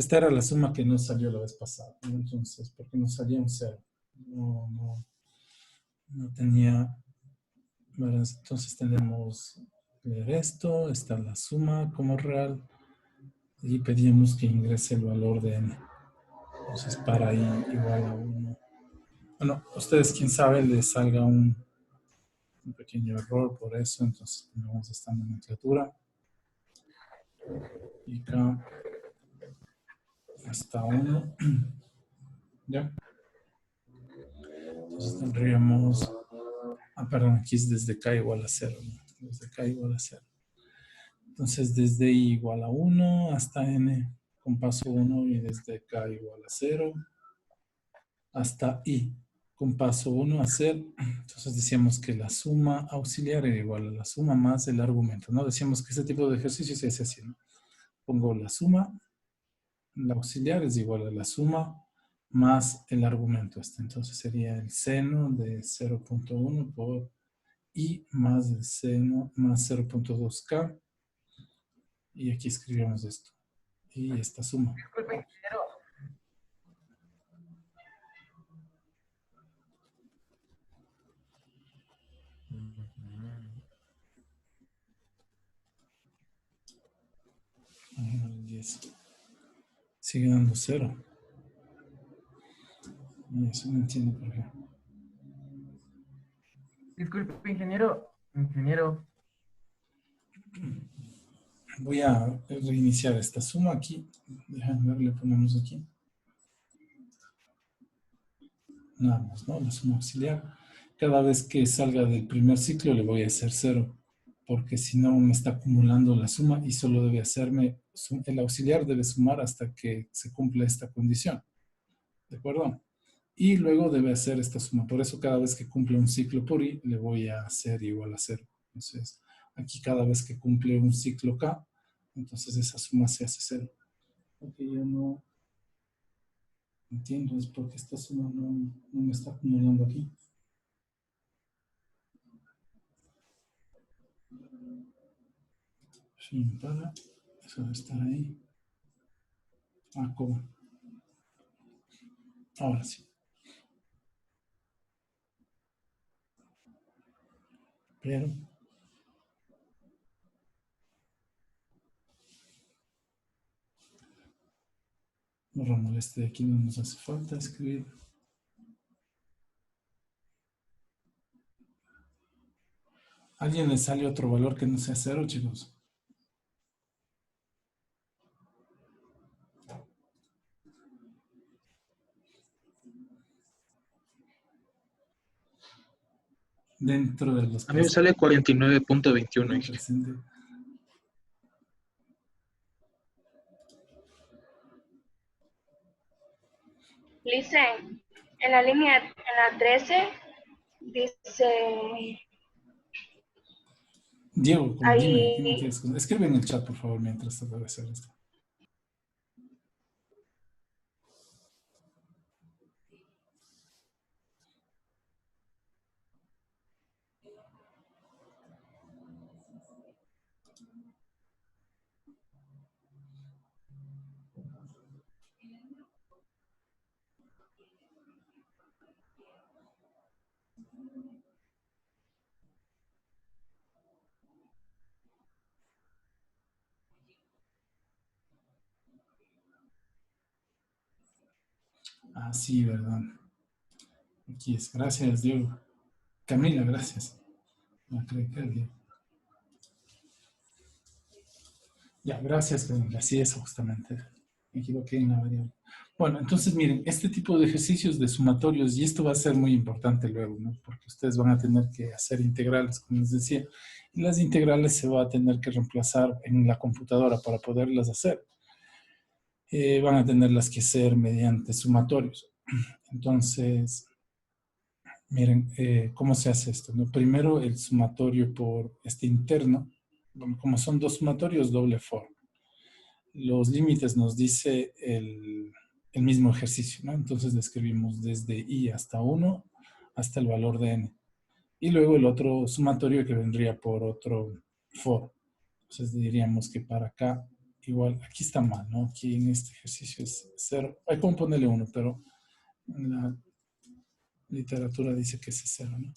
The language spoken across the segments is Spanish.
Esta era la suma que nos salió la vez pasada, ¿no? Entonces, porque nos salía un 0. No tenía... Bueno, entonces tenemos esto, está la suma como real y pedimos que ingrese el valor de n. Entonces, para i igual a 1. Bueno, ustedes, quién sabe, les salga un pequeño error por eso, entonces ponemos esta nomenclatura. Y acá hasta 1. ¿Ya? Entonces tendríamos... perdón, aquí es desde k igual a 0, ¿no? Desde k igual a 0. Entonces, desde i igual a 1 hasta n con paso 1 y desde k igual a 0 hasta i con paso 1 a 0. Entonces decíamos que la suma auxiliar era igual a la suma más el argumento, ¿no? Decíamos que este tipo de ejercicio se hace así, ¿no? Pongo la suma, la auxiliar es igual a la suma más el argumento este. Entonces sería el seno de 0.1 por i más el seno más 0.2k. Y aquí escribimos esto. Y esta suma. Disculpe, ingeniero. Sigue dando 0. Y eso no entiendo por qué. Disculpe, ingeniero. Ingeniero. Voy a reiniciar esta suma aquí. Déjame ver, le ponemos aquí. Nada más, ¿no? La suma auxiliar. Cada vez que salga del primer ciclo le voy a hacer 0. Porque si no me está acumulando la suma y solo debe hacerme, el auxiliar debe sumar hasta que se cumpla esta condición. ¿De acuerdo? Y luego debe hacer esta suma. Por eso cada vez que cumple un ciclo por i, le voy a hacer igual a 0. Entonces, aquí cada vez que cumple un ciclo k, entonces esa suma se hace 0. Porque yo no entiendo, es porque esta suma no me está acumulando aquí. Fin para, eso debe estar ahí. ¿Cómo? Ahora sí. Pero borramos este de aquí, no nos hace falta escribir. ¿A alguien le sale otro valor que no sea 0, chicos? Dentro de los A mí me sale 49.21. presentes. Listen, en la línea, en la 13, dice, Diego, dime, ahí, quieres. Escribe en el chat, por favor, mientras trato de hacer esto. Ah, sí, verdad. Aquí es. Gracias, Diego. Camila, gracias. No, creo que Diego. Ya, gracias, Camila. Así es, justamente. Me equivoqué en la variable. Bueno, entonces miren, este tipo de ejercicios de sumatorios, y esto va a ser muy importante luego, ¿no? Porque ustedes van a tener que hacer integrales, como les decía, y las integrales se va a tener que reemplazar en la computadora para poderlas hacer. Van a tenerlas que hacer mediante sumatorios. Entonces, miren, ¿cómo se hace esto? ¿No? Primero el sumatorio por este interno, bueno, como son dos sumatorios, doble for. Los límites nos dice el mismo ejercicio, ¿no? Entonces le escribimos desde i hasta 1 hasta el valor de n. Y luego el otro sumatorio que vendría por otro for. Entonces diríamos que para acá igual, aquí está mal, ¿no? Aquí en este ejercicio es 0. Hay como ponerle 1, pero en la literatura dice que es 0, ¿no?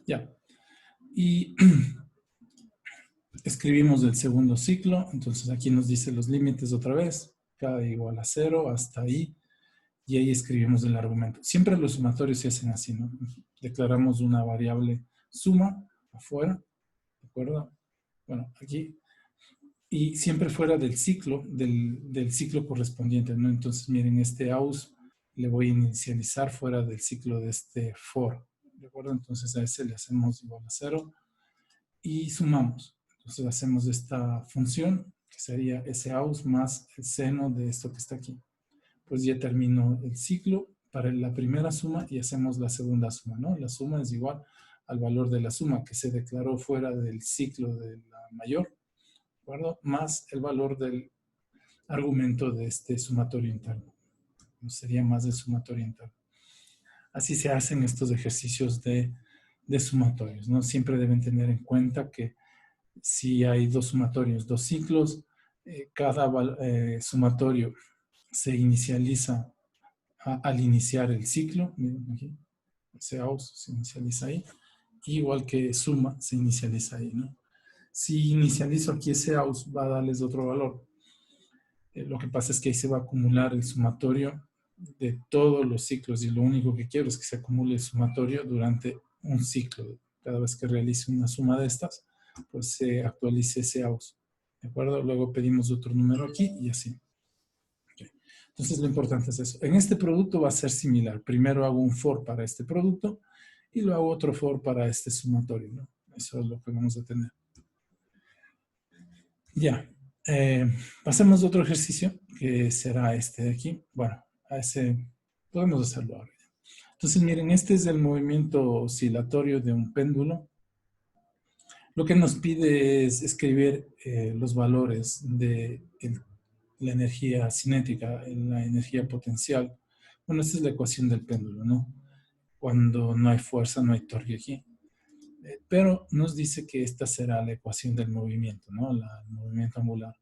Ya. Y escribimos el segundo ciclo, entonces aquí nos dice los límites otra vez, k igual a 0 hasta ahí, y ahí escribimos el argumento. Siempre los sumatorios se hacen así, ¿no? Declaramos una variable suma afuera, ¿de acuerdo? Bueno, aquí, y siempre fuera del ciclo, del ciclo correspondiente, ¿no? Entonces, miren, este aus le voy a inicializar fuera del ciclo de este for, ¿de acuerdo? Entonces a ese le hacemos igual a 0 y sumamos. Entonces hacemos esta función, que sería ese aus más el seno de esto que está aquí. Pues ya termino el ciclo para la primera suma y hacemos la segunda suma, ¿no? La suma es igual al valor de la suma que se declaró fuera del ciclo de la mayor, ¿de acuerdo? Más el valor del argumento de este sumatorio interno. No sería más el sumatorio interno. Así se hacen estos ejercicios de sumatorios, ¿no? Siempre deben tener en cuenta que si hay dos sumatorios, dos ciclos, cada sumatorio se inicializa al iniciar el ciclo. Miren aquí, ese aus se inicializa ahí, igual que suma se inicializa ahí, ¿no? Si inicializo aquí ese aus, va a darles otro valor. Lo que pasa es que ahí se va a acumular el sumatorio de todos los ciclos y lo único que quiero es que se acumule el sumatorio durante un ciclo. Cada vez que realice una suma de estas, pues se actualice ese aus. ¿De acuerdo? Luego pedimos otro número aquí y así. Okay. Entonces lo importante es eso. En este producto va a ser similar. Primero hago un for para este producto y luego hago otro for para este sumatorio, ¿no? Eso es lo que vamos a tener. Ya. Pasemos a otro ejercicio que será este de aquí. Bueno, a ese podemos hacerlo ahora. Entonces, miren, este es el movimiento oscilatorio de un péndulo. Lo que nos pide es escribir los valores de la energía cinética, la energía potencial. Bueno, esta es la ecuación del péndulo, ¿no? Cuando no hay fuerza, no hay torque aquí. Pero nos dice que esta será la ecuación del movimiento, ¿no? El movimiento angular.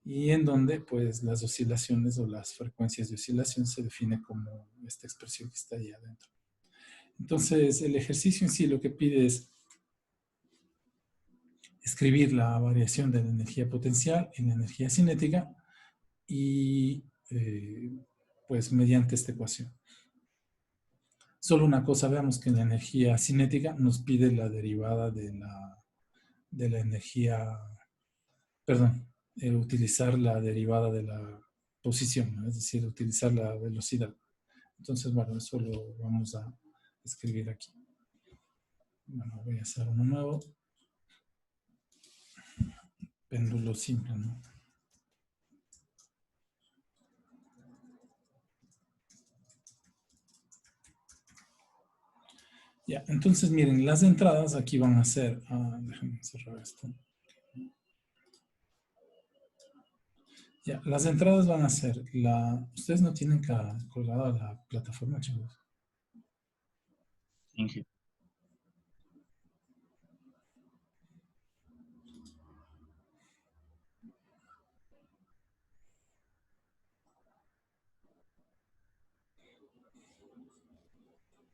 Y en donde, pues, las oscilaciones o las frecuencias de oscilación se define como esta expresión que está ahí adentro. Entonces, el ejercicio en sí lo que pide es escribir la variación de la energía potencial y la energía cinética y, pues, mediante esta ecuación. Solo una cosa, veamos que la energía cinética nos pide la derivada de la energía, perdón, utilizar la derivada de la posición, ¿no? Es decir, utilizar la velocidad. Entonces, bueno, eso lo vamos a escribir aquí. Bueno, voy a hacer uno nuevo. Péndulo simple, ¿no? Ya, entonces miren, las entradas aquí van a ser, déjenme cerrar esto. Ya, las entradas van a ser ustedes no tienen colgada la plataforma, chicos. Inge.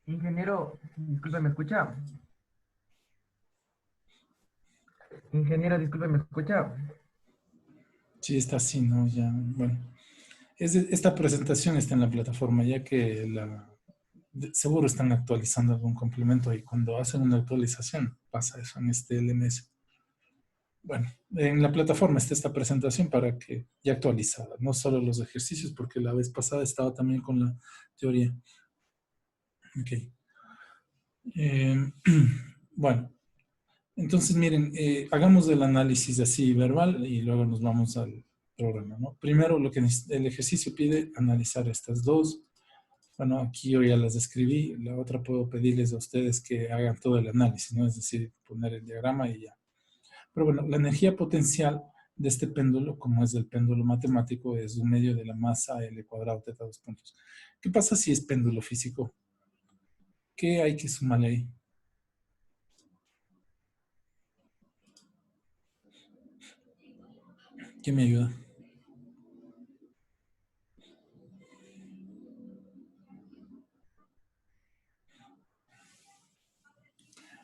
Ingeniero, disculpe, ¿me escucha? Ingeniero, disculpe, ¿me escucha? Sí, está así, ¿no? Ya, bueno. Esta presentación está en la plataforma, ya que seguro están actualizando algún complemento y cuando hacen una actualización pasa eso en este LMS. Bueno, en la plataforma está esta presentación para que ya actualizada, no solo los ejercicios, porque la vez pasada estaba también con la teoría. Ok. Bueno, entonces miren, hagamos el análisis así verbal y luego nos vamos al programa, ¿no? Primero lo que el ejercicio pide, analizar estas dos. Bueno, aquí yo ya las escribí, la otra puedo pedirles a ustedes que hagan todo el análisis, ¿no? Es decir, poner el diagrama y ya. Pero bueno, la energía potencial de este péndulo, como es el péndulo matemático, es un medio de la masa L cuadrado teta 2 puntos. ¿Qué pasa si es péndulo físico? ¿Qué hay que sumarle ahí? ¿Quién me ayuda?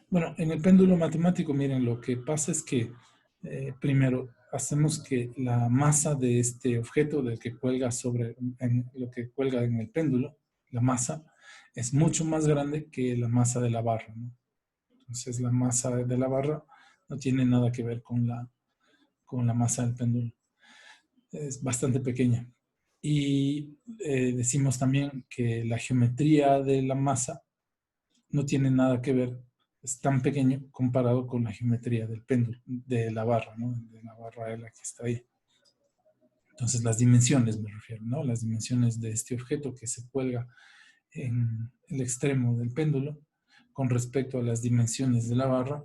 Bueno, en el péndulo matemático, miren, lo que pasa es que primero hacemos que la masa de este objeto del que cuelga lo que cuelga en el péndulo, la masa, es mucho más grande que la masa de la barra, ¿no? Entonces la masa de la barra no tiene nada que ver con la masa del péndulo. Es bastante pequeña. Y decimos también que la geometría de la masa no tiene nada que ver, es tan pequeño comparado con la geometría del péndulo, de la barra, ¿no? De la barra de la que está ahí. Entonces las dimensiones me refiero, ¿no? Las dimensiones de este objeto que se cuelga en el extremo del péndulo con respecto a las dimensiones de la barra,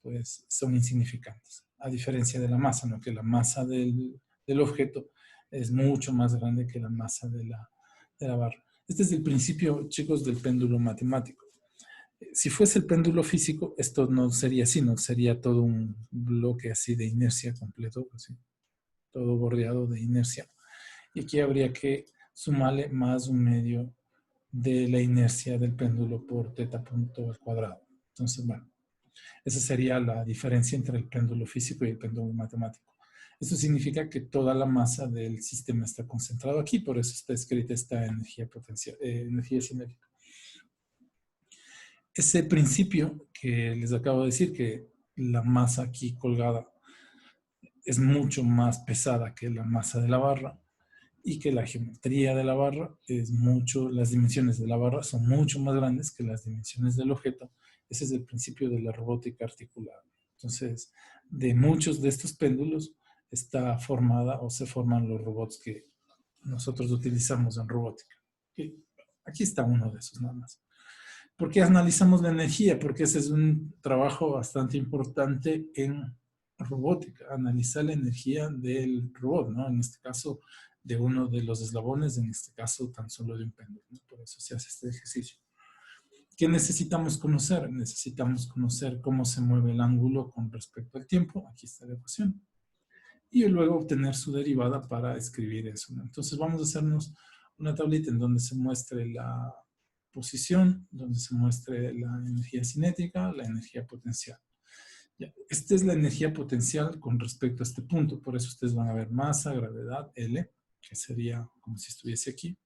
pues son insignificantes. A diferencia de la masa, ¿no? Que la masa del objeto es mucho más grande que la masa de la barra. Este es el principio, chicos, del péndulo matemático. Si fuese el péndulo físico, esto no sería así, no sería todo un bloque así de inercia completo, así, todo bordeado de inercia. Y aquí habría que sumarle más un medio de la inercia del péndulo por teta punto al cuadrado. Entonces, bueno, esa sería la diferencia entre el péndulo físico y el péndulo matemático. Esto significa que toda la masa del sistema está concentrada aquí, por eso está escrita esta energía potencial, energía cinética. Ese principio que les acabo de decir, que la masa aquí colgada es mucho más pesada que la masa de la barra y que la geometría de la barra las dimensiones de la barra son mucho más grandes que las dimensiones del objeto. Ese es el principio de la robótica articulada. Entonces, de muchos de estos péndulos está formada o se forman los robots que nosotros utilizamos en robótica. Aquí está uno de esos nada más. ¿Por qué analizamos la energía? Porque ese es un trabajo bastante importante en robótica, analizar la energía del robot, ¿no? En este caso, de uno de los eslabones, en este caso, tan solo de un péndulo, ¿no? Por eso se hace este ejercicio. ¿Qué necesitamos conocer? Necesitamos conocer cómo se mueve el ángulo con respecto al tiempo. Aquí está la ecuación. Y luego obtener su derivada para escribir eso, ¿no? Entonces vamos a hacernos una tablita en donde se muestre la posición, donde se muestre la energía cinética, la energía potencial. Ya, esta es la energía potencial con respecto a este punto, por eso ustedes van a ver masa, gravedad, L, que sería como si estuviese aquí,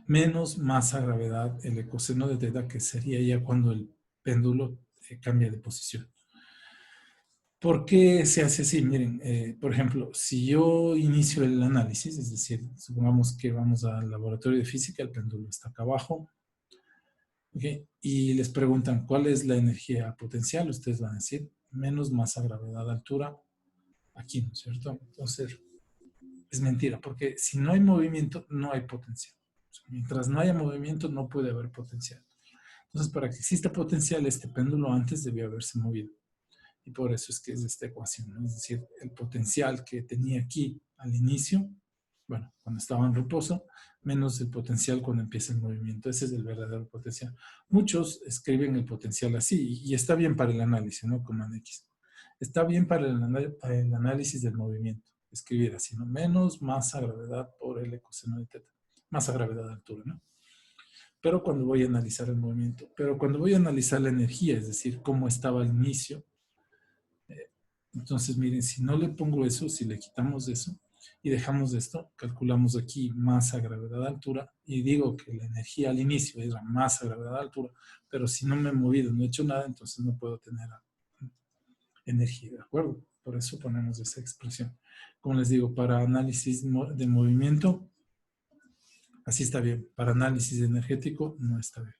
menos masa, gravedad, L coseno de teta, que sería ya cuando el péndulo cambia de posición. ¿Por qué se hace así? Miren, por ejemplo, si yo inicio el análisis, es decir, supongamos que vamos al laboratorio de física, el péndulo está acá abajo, ¿okay? Y les preguntan cuál es la energía potencial, ustedes van a decir menos masa, gravedad, altura, aquí, ¿no es cierto? Entonces, es mentira, porque si no hay movimiento, no hay potencial. O sea, mientras no haya movimiento, no puede haber potencial. Entonces, para que exista potencial, este péndulo antes debió haberse movido. Y por eso es que es esta ecuación, ¿no? Es decir, el potencial que tenía aquí al inicio, bueno, cuando estaba en reposo, menos el potencial cuando empieza el movimiento. Ese es el verdadero potencial. Muchos escriben el potencial así, y está bien para el análisis, ¿no? Como en X. Está bien para el análisis del movimiento, escribir así, ¿no? Menos masa, gravedad por el coseno de teta. Masa, gravedad, altura, ¿no? Pero cuando voy a analizar el movimiento, pero cuando voy a analizar la energía, es decir, cómo estaba al inicio, entonces, miren, si no le pongo eso, si le quitamos eso y dejamos esto, calculamos aquí masa, gravedad, altura y digo que la energía al inicio era masa, gravedad, altura, pero si no me he movido, no he hecho nada, entonces no puedo tener energía, ¿de acuerdo? Por eso ponemos esa expresión. Como les digo, para análisis de movimiento, así está bien. Para análisis energético, no está bien.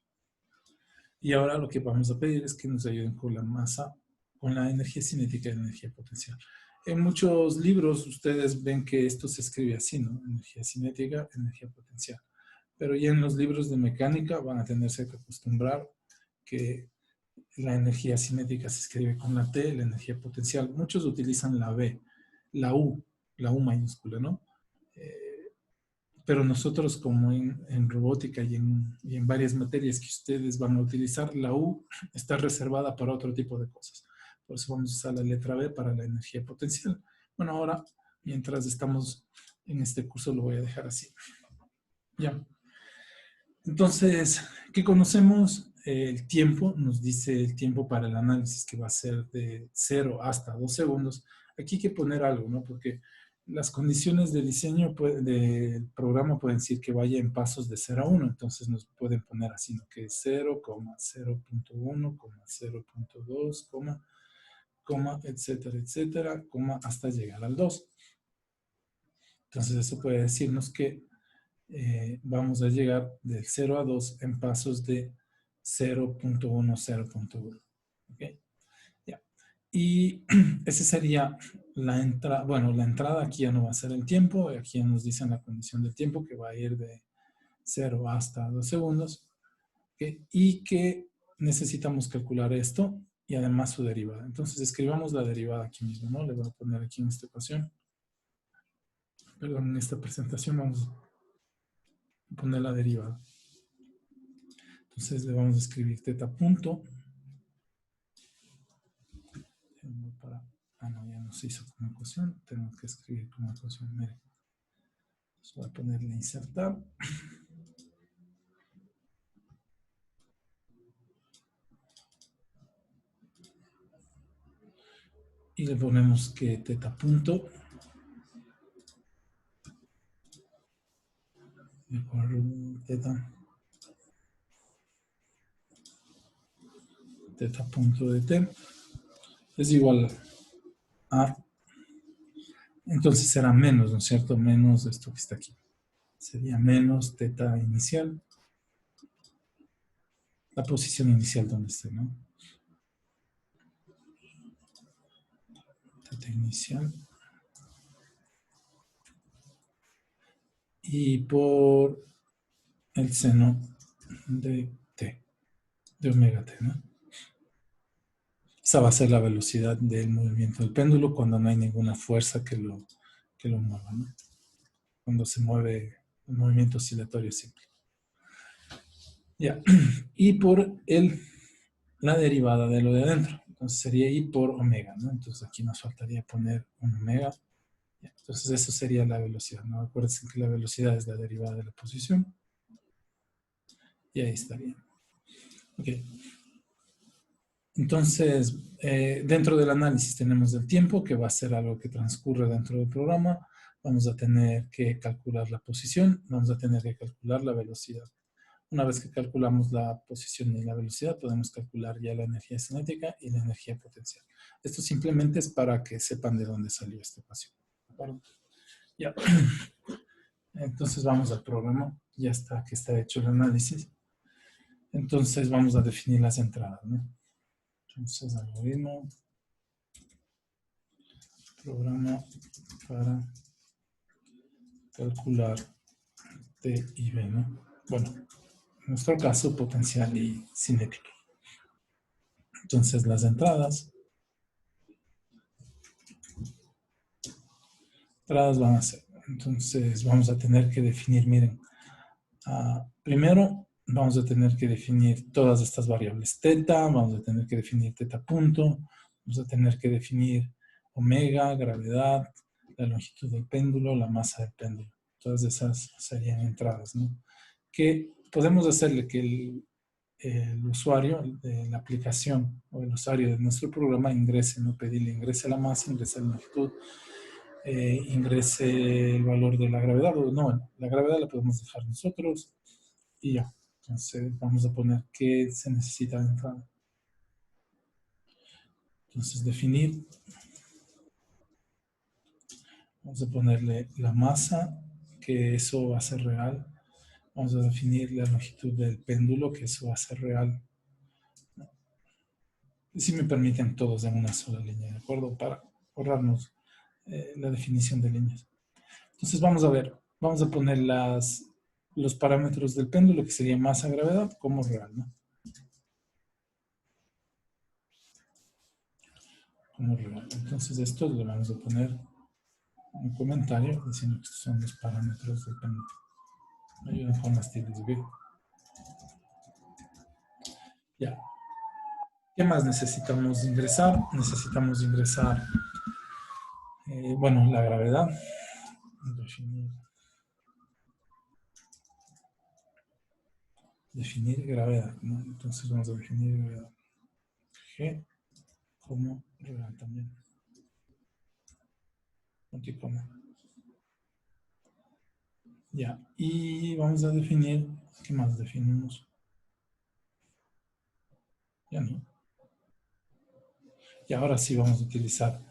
Y ahora lo que vamos a pedir es que nos ayuden con la masa, con la energía cinética y la energía potencial. En muchos libros ustedes ven que esto se escribe así, ¿no? Energía cinética, energía potencial. Pero ya en los libros de mecánica van a tenerse que acostumbrar que la energía cinética se escribe con la T, la energía potencial. Muchos utilizan la B, la U mayúscula, ¿no? Pero nosotros como en robótica y en varias materias que ustedes van a utilizar, la U está reservada para otro tipo de cosas. Por eso vamos a usar la letra B para la energía potencial, Bueno, ahora, mientras estamos en este curso, lo voy a dejar así. Ya. Entonces, ¿qué conocemos? El tiempo, nos dice el tiempo para el análisis, que va a ser de 0 hasta 2 segundos. Aquí hay que poner algo, ¿no? Porque las condiciones de diseño del programa pueden decir que vaya en pasos de 0 a 1. Entonces nos pueden poner así, ¿no? Que es 0, 0.1, 0.2, etcétera, etcétera, hasta llegar al 2. Entonces eso puede decirnos que vamos a llegar del 0 a 2 en pasos de 0.1, 0.1. ¿Ok? Ya. Y esa sería la entrada. Bueno, la entrada aquí ya no va a ser el tiempo. Aquí ya nos dicen la condición del tiempo que va a ir de 0 hasta 2 segundos. ¿Ok? Y que necesitamos calcular esto y además su derivada. Entonces escribamos la derivada aquí mismo, ¿no? Le voy a poner aquí en esta ecuación. Perdón, en esta presentación vamos a poner la derivada. Entonces le vamos a escribir teta punto. No, ya no se hizo como ecuación. Tengo que escribir como ecuación. Miren. Entonces voy a ponerle insertar. Y le ponemos que teta punto. Teta punto de t es igual a, entonces será menos, ¿no es cierto? Menos esto que está aquí. Sería menos teta inicial. La posición inicial donde esté, ¿no? Teta inicial. Y por el seno de t, de omega t, ¿no? Esa va a ser la velocidad del movimiento del péndulo cuando no hay ninguna fuerza que lo mueva, ¿no? Cuando se mueve el movimiento oscilatorio simple. Ya. Y por la derivada de lo de adentro. Entonces sería I por omega, ¿no? Entonces aquí nos faltaría poner un omega. Ya. Entonces eso sería la velocidad, ¿no? Acuérdense que la velocidad es la derivada de la posición. Y ahí estaría. Ok. Entonces, dentro del análisis tenemos el tiempo, que va a ser algo que transcurre dentro del programa. Vamos a tener que calcular la posición, vamos a tener que calcular la velocidad. Una vez que calculamos la posición y la velocidad, podemos calcular ya la energía cinética y la energía potencial. Esto simplemente es para que sepan de dónde salió esta ecuación. Ya. Entonces vamos al programa. Ya está, que está hecho el análisis. Entonces vamos a definir las entradas, ¿no? Entonces, algoritmo, programa para calcular T y B, ¿no? Bueno, en nuestro caso, potencial y cinética. Entonces, las entradas van a ser. Entonces, vamos a tener que definir, miren, primero vamos a tener que definir todas estas variables. Teta, vamos a tener que definir teta punto, vamos a tener que definir omega, gravedad, la longitud del péndulo, la masa del péndulo. Todas esas serían entradas, ¿no? Que podemos hacerle que el usuario de la aplicación o el usuario de nuestro programa ingrese, ¿no? Pedirle ingrese la masa, ingrese la longitud, ingrese el valor de la gravedad, o no, bueno, la gravedad la podemos dejar nosotros y ya. Entonces vamos a poner qué se necesita de entrada. Entonces definir, vamos a ponerle la masa, que eso va a ser real. Vamos a definir la longitud del péndulo, que eso va a ser real. Y si me permiten todos en una sola línea, ¿de acuerdo? Para ahorrarnos la definición de líneas. Entonces vamos a ver, vamos a poner los parámetros del péndulo, que sería masa, gravedad, como real, ¿no? Como real. Entonces esto le vamos a poner un comentario diciendo que estos son los parámetros del péndulo. Me ayudan con las tildes, ¿ok? Ya. ¿Qué más necesitamos ingresar? Necesitamos ingresar Bueno, la gravedad. Definir gravedad, ¿no? Entonces vamos a definir gravedad. G como real también. Punto y coma. Ya, y vamos a definir, ¿qué más definimos? Ya no. Y ahora sí vamos a utilizar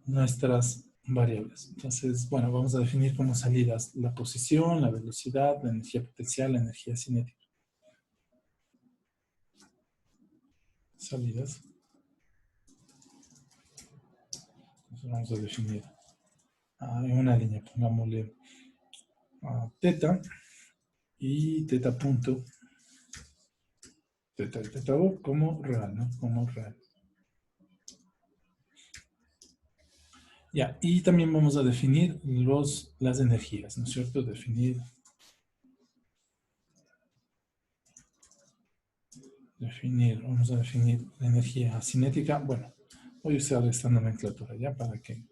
nuestras variables. Entonces, bueno, vamos a definir como salidas la posición, la velocidad, la energía potencial, la energía cinética. Salidas. Entonces vamos a definir en una línea, pongámosle teta y teta punto, teta y teta como real, ¿no? Como real. Ya, y también vamos a definir las energías, ¿no es cierto? Vamos a definir la energía cinética. Bueno, voy a usar esta nomenclatura ya para que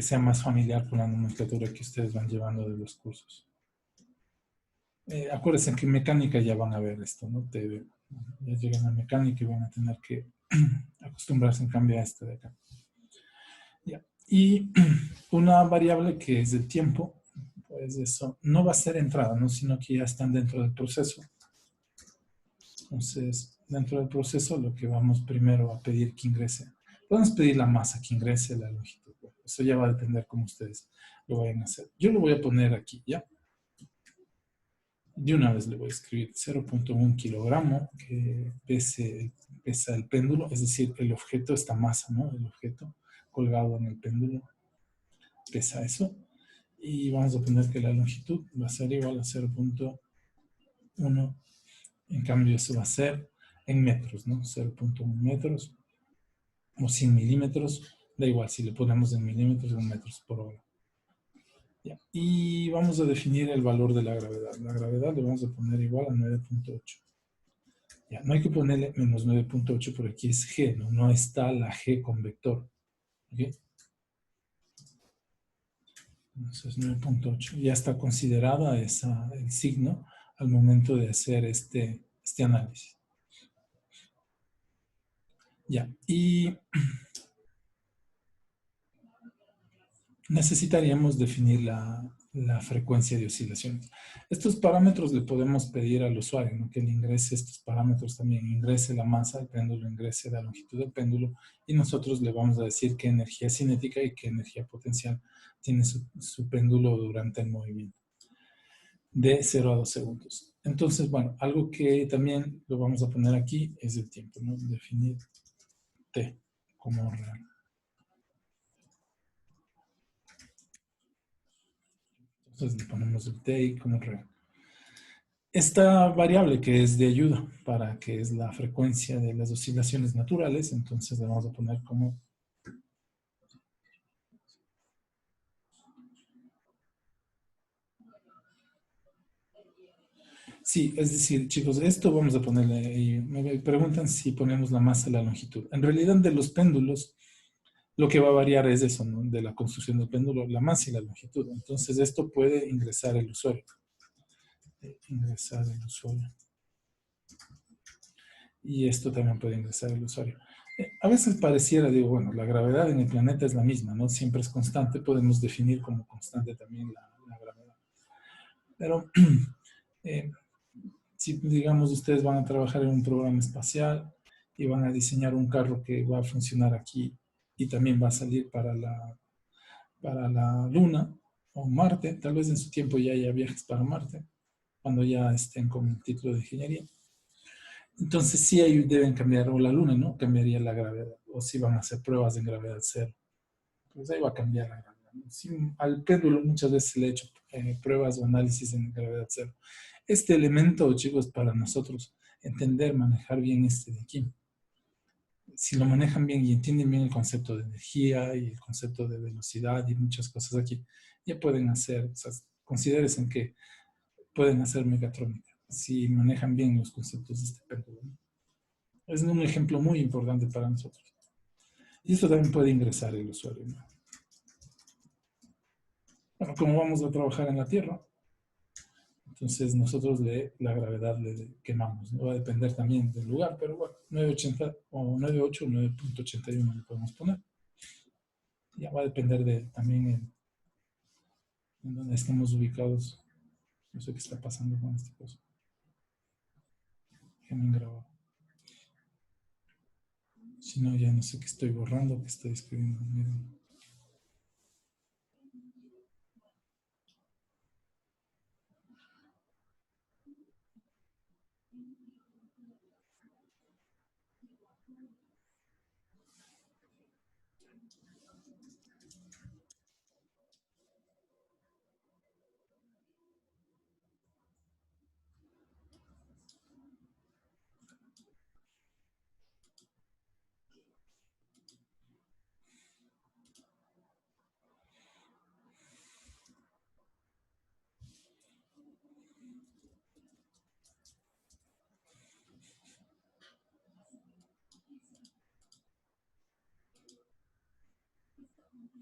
sea más familiar con la nomenclatura que ustedes van llevando de los cursos. Acuérdense que en mecánica ya van a ver esto, ¿no? Ya llegan a mecánica y van a tener que acostumbrarse en cambio a esta de acá. Ya. Y una variable que es el tiempo, pues eso no va a ser entrada, ¿no? Sino que ya están dentro del proceso. Entonces, dentro del proceso lo que vamos primero a pedir que ingrese. Podemos pedir la masa que ingrese, la longitud. Eso ya va a depender cómo ustedes lo vayan a hacer. Yo lo voy a poner aquí, ¿ya? De una vez le voy a escribir 0.1 kilogramo que pesa el péndulo, es decir, el objeto, esta masa, ¿no? El objeto colgado en el péndulo pesa eso. Y vamos a poner que la longitud va a ser igual a 0.1. En cambio, eso va a ser en metros, ¿no? 0.1 metros o 100 milímetros. Da igual si le ponemos en milímetros o en metros por hora. Ya. Y vamos a definir el valor de la gravedad. La gravedad le vamos a poner igual a 9.8. Ya, no hay que ponerle menos 9.8 porque aquí es G, ¿no? No está la G con vector. ¿Okay? Entonces 9.8. Ya está considerada el signo al momento de hacer este análisis. Ya, y necesitaríamos definir la frecuencia de oscilaciones. Estos parámetros le podemos pedir al usuario, ¿no? Que le ingrese estos parámetros también, ingrese la masa del péndulo, ingrese la longitud del péndulo, y nosotros le vamos a decir qué energía cinética y qué energía potencial tiene su péndulo durante el movimiento, de 0 a 2 segundos. Entonces, bueno, algo que también lo vamos a poner aquí es el tiempo, ¿no? Definir T como real. Entonces le ponemos el T como real. Esta variable que es de ayuda para que es la frecuencia de las oscilaciones naturales, entonces le vamos a poner como sí, es decir, chicos, esto vamos a ponerle, y me preguntan si ponemos la masa y la longitud. En realidad, de los péndulos, lo que va a variar es eso, ¿no? De la construcción del péndulo, la masa y la longitud. Entonces, esto puede ingresar el usuario. Y esto también puede ingresar el usuario. A veces pareciera, digo, bueno, la gravedad en el planeta es la misma, ¿no? Siempre es constante, podemos definir como constante también la gravedad. Pero si, digamos, ustedes van a trabajar en un programa espacial y van a diseñar un carro que va a funcionar aquí y también va a salir para la Luna o Marte, tal vez en su tiempo ya haya viajes para Marte, cuando ya estén con el título de ingeniería. Entonces sí ahí deben cambiar, o la Luna, ¿no? Cambiaría la gravedad, o si van a hacer pruebas en gravedad cero. Pues ahí va a cambiar la gravedad, ¿no? Sí, al péndulo muchas veces le he hecho pruebas o análisis en gravedad cero. Este elemento, chicos, para nosotros entender, manejar bien este de aquí. Si lo manejan bien y entienden bien el concepto de energía y el concepto de velocidad y muchas cosas aquí, ya pueden hacer, o sea, consideren que pueden hacer mecatrónica si manejan bien los conceptos de este péndulo, ¿no? Es un ejemplo muy importante para nosotros. Y esto también puede ingresar el usuario, ¿no? Bueno, como vamos a trabajar en la Tierra, entonces nosotros la gravedad le quemamos, ¿no? Va a depender también del lugar, pero bueno, 980 o 98 o 9.81 le podemos poner. Ya va a depender también en donde estemos ubicados. No sé qué está pasando con esta cosa. Déjenme grabar. Si no, ya no sé qué estoy borrando, qué estoy escribiendo. Miren.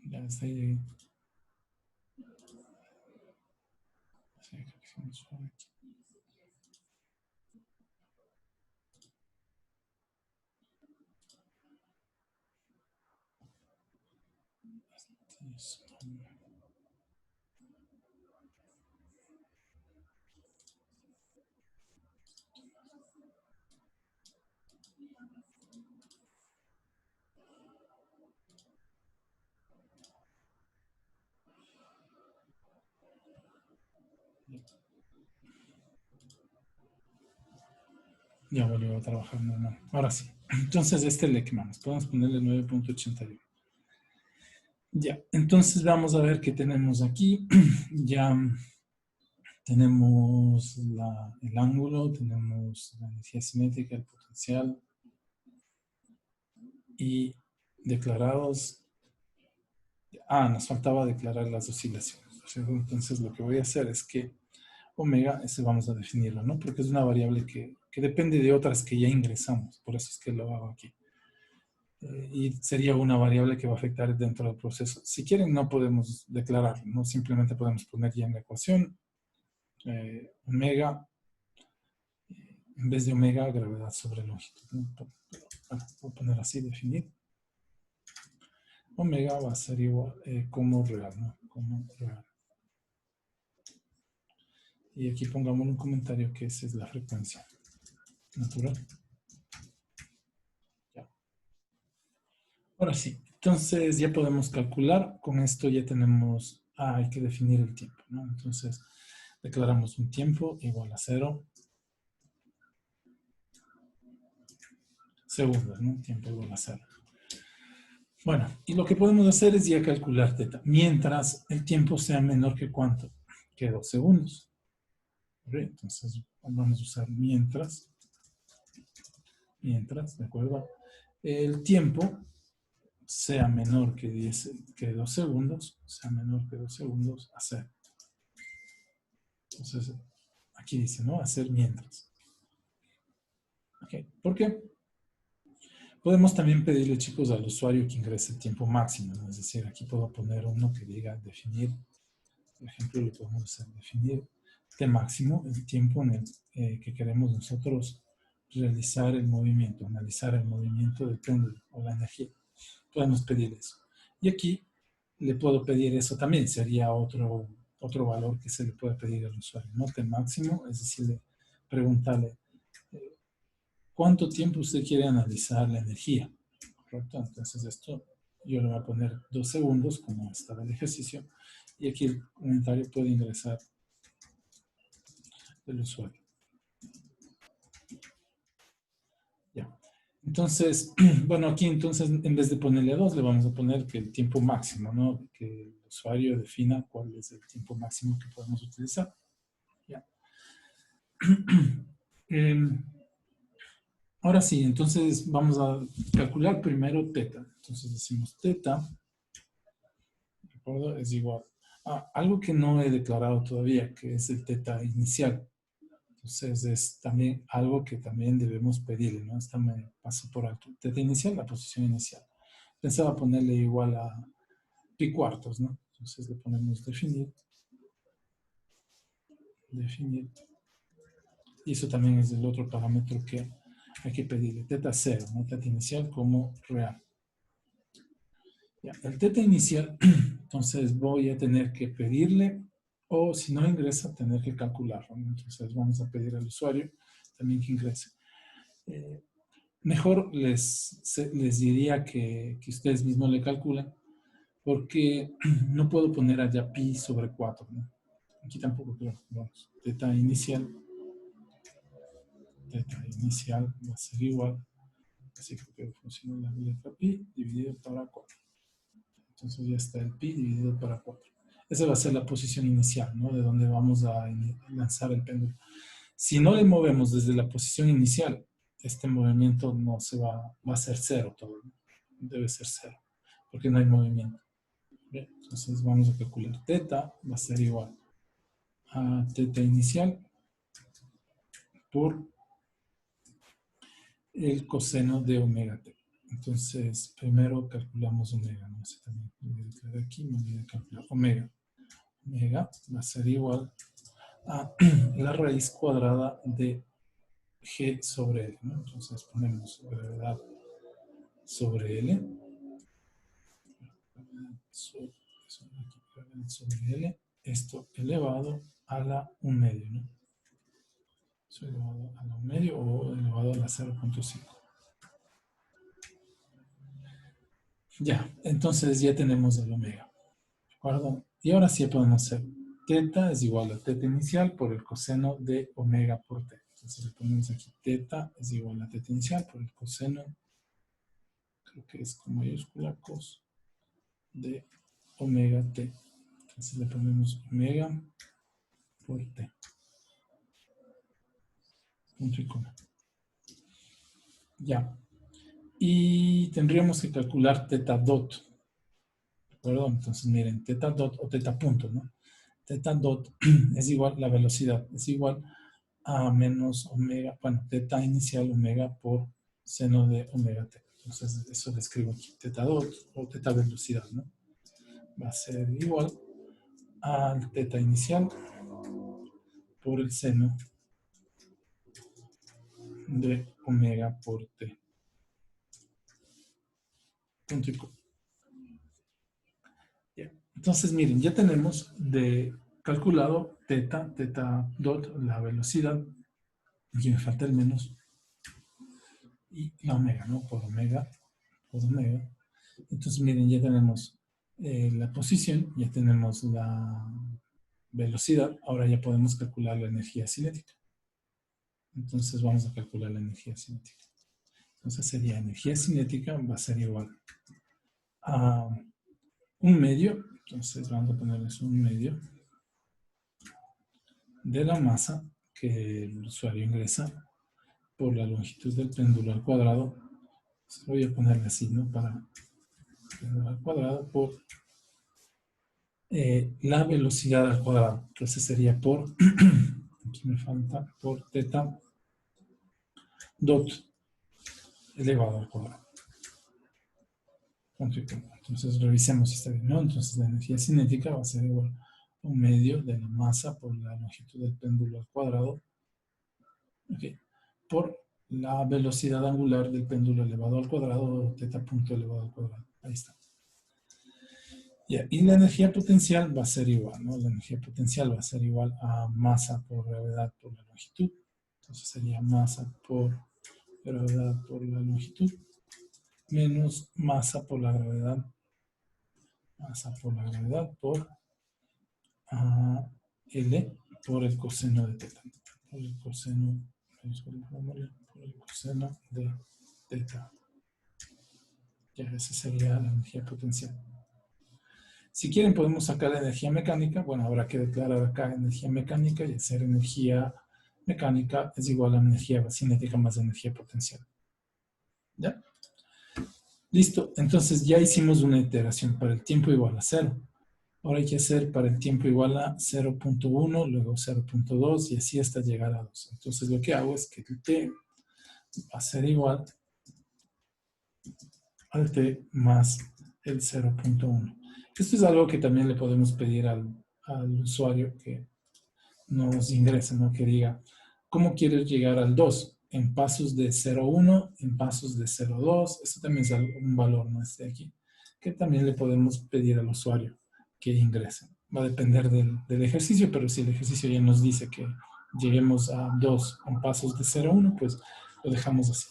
Ya está ahí. Sí, creo que sí me suena aquí. Eso. Ya volvió a trabajar normal. Ahora sí. Entonces, este le quemamos. Podemos ponerle 9.81. Ya, entonces vamos a ver qué tenemos aquí. Ya tenemos el ángulo, tenemos la energía cinética, el potencial y declarados. Nos faltaba declarar las oscilaciones. Entonces lo que voy a hacer es que omega, ese vamos a definirlo, ¿no? Porque es una variable que depende de otras que ya ingresamos. Por eso es que lo hago aquí. Y sería una variable que va a afectar dentro del proceso. Si quieren, no podemos declarar, ¿no? Simplemente podemos poner ya en la ecuación omega, en vez de omega, gravedad sobre longitud, ¿no? Voy a poner así, definir. Omega va a ser igual como real, ¿no? Como real. Y aquí pongamos un comentario que esa es la frecuencia natural. Ya. Ahora sí, entonces ya podemos calcular. Con esto ya tenemos, hay que definir el tiempo, ¿no? Entonces declaramos un tiempo igual a 0 segundos, ¿no? Tiempo igual a 0. Bueno, y lo que podemos hacer es ya calcular teta, mientras el tiempo sea menor que ¿cuánto? Que 2 segundos. Entonces vamos a usar mientras, ¿de acuerdo? El tiempo sea menor que 2 segundos, sea menor que 2 segundos, hacer. Entonces, aquí dice, ¿no? Hacer mientras. Okay. ¿Por qué? Podemos también pedirle, chicos, al usuario que ingrese el tiempo máximo, ¿no? Es decir, aquí puedo poner uno que diga definir, por ejemplo, le podemos hacer definir T máximo, el tiempo en el que queremos nosotros realizar el movimiento, analizar el movimiento del péndulo o la energía. Podemos pedir eso. Y aquí le puedo pedir eso también, sería otro valor que se le puede pedir al usuario, ¿no? T máximo, es decir, preguntarle cuánto tiempo usted quiere analizar la energía, ¿correcto? Entonces esto yo le voy a poner 2 segundos, como estaba el ejercicio, y aquí el comentario puede ingresar del usuario. Ya. Entonces, bueno, aquí entonces en vez de ponerle 2, le vamos a poner que el tiempo máximo, ¿no? Que el usuario defina cuál es el tiempo máximo que podemos utilizar. Ya. Ahora sí, entonces vamos a calcular primero teta. Entonces decimos teta, ¿de acuerdo? Es igual a algo que no he declarado todavía, que es el teta inicial. Entonces es también algo que también debemos pedirle, ¿no? Esta me pasó por alto. Teta inicial, la posición inicial. Pensaba ponerle igual a pi cuartos, ¿no? Entonces le ponemos definir. Y eso también es el otro parámetro que hay que pedirle. Teta 0, ¿no? Teta inicial como real. Ya, el teta inicial, entonces voy a tener que pedirle, o si no ingresa, tener que calcularlo, ¿no? Entonces vamos a pedir al usuario también que ingrese. Mejor les diría que ustedes mismos le calculen, porque no puedo poner allá pi sobre 4, ¿no? Aquí tampoco, pero vamos, teta inicial va a ser igual, así que funciona la letra pi dividido para 4. Entonces ya está el pi dividido para 4. Esa va a ser la posición inicial, ¿no? De donde vamos a lanzar el péndulo. Si no le movemos desde la posición inicial, este movimiento no se va a ser cero todo, ¿no? Debe ser cero, porque no hay movimiento. Bien, entonces vamos a calcular teta, va a ser igual a teta inicial por el coseno de omega t. Entonces, primero calculamos omega, ¿no? Ese también me voy a declarar aquí, me voy a calcular omega. Omega va a ser igual a la raíz cuadrada de G sobre L, ¿no? Entonces ponemos gravedad sobre L. Sobre L. Esto elevado a la 1 medio, ¿no? Eso elevado a la 1 medio o elevado a la 0.5. Ya, entonces ya tenemos el omega. ¿De acuerdo? Y ahora sí podemos hacer teta es igual a teta inicial por el coseno de omega por t. Entonces le ponemos aquí teta es igual a teta inicial por el coseno, creo que es con mayúscula cos de omega t. Entonces le ponemos omega por t. Punto y coma. Ya. Y tendríamos que calcular teta dot. ¿De acuerdo? Entonces miren, teta dot o teta punto, ¿no? Teta dot es igual, la velocidad es igual a menos omega, bueno, teta inicial omega por seno de omega t. Entonces eso le escribo aquí, teta dot o teta velocidad, ¿no? Va a ser igual al teta inicial por el seno de omega por t. Punto y coma. Entonces, miren, ya tenemos de calculado teta dot, la velocidad. Aquí me falta el menos. Y la omega, ¿no? Por omega. Entonces, miren, ya tenemos la posición, ya tenemos la velocidad. Ahora ya podemos calcular la energía cinética. Entonces, vamos a calcular la energía cinética. Entonces, sería energía cinética, va a ser igual a 1 medio. Entonces vamos a ponerles 1 medio de la masa que el usuario ingresa por la longitud del péndulo al cuadrado. Entonces voy a ponerle así, ¿no? Para péndulo al cuadrado por la velocidad al cuadrado. Entonces sería por, aquí me falta, por teta dot elevado al cuadrado. Entonces revisemos si está bien, ¿no? Entonces la energía cinética va a ser igual a 1 medio de la masa por la longitud del péndulo al cuadrado, okay, por la velocidad angular del péndulo elevado al cuadrado o teta punto elevado al cuadrado. Ahí está. Yeah. Y la energía potencial va a ser igual, ¿no? La energía potencial va a ser igual a masa por gravedad por la longitud. Entonces sería masa por gravedad por la longitud menos masa por la gravedad por L por el coseno de teta. Por el coseno de teta. Ya, esa sería la energía potencial. Si quieren podemos sacar la energía mecánica. Bueno, habrá que declarar acá energía mecánica y hacer energía mecánica es igual a energía cinética más energía potencial. ¿Ya? Listo. Entonces ya hicimos una iteración para el tiempo igual a 0. Ahora hay que hacer para el tiempo igual a 0.1, luego 0.2 y así hasta llegar a 2. Entonces lo que hago es que el t va a ser igual al t más el 0.1. Esto es algo que también le podemos pedir al usuario que nos ingrese, ¿no? Que diga, ¿cómo quieres llegar al 2? En pasos de 0.1, en pasos de 0.2. Esto también es un valor, ¿no? Este de aquí, que también le podemos pedir al usuario que ingrese. Va a depender del ejercicio, pero si el ejercicio ya nos dice que lleguemos a 2 en pasos de 0.1, pues lo dejamos así.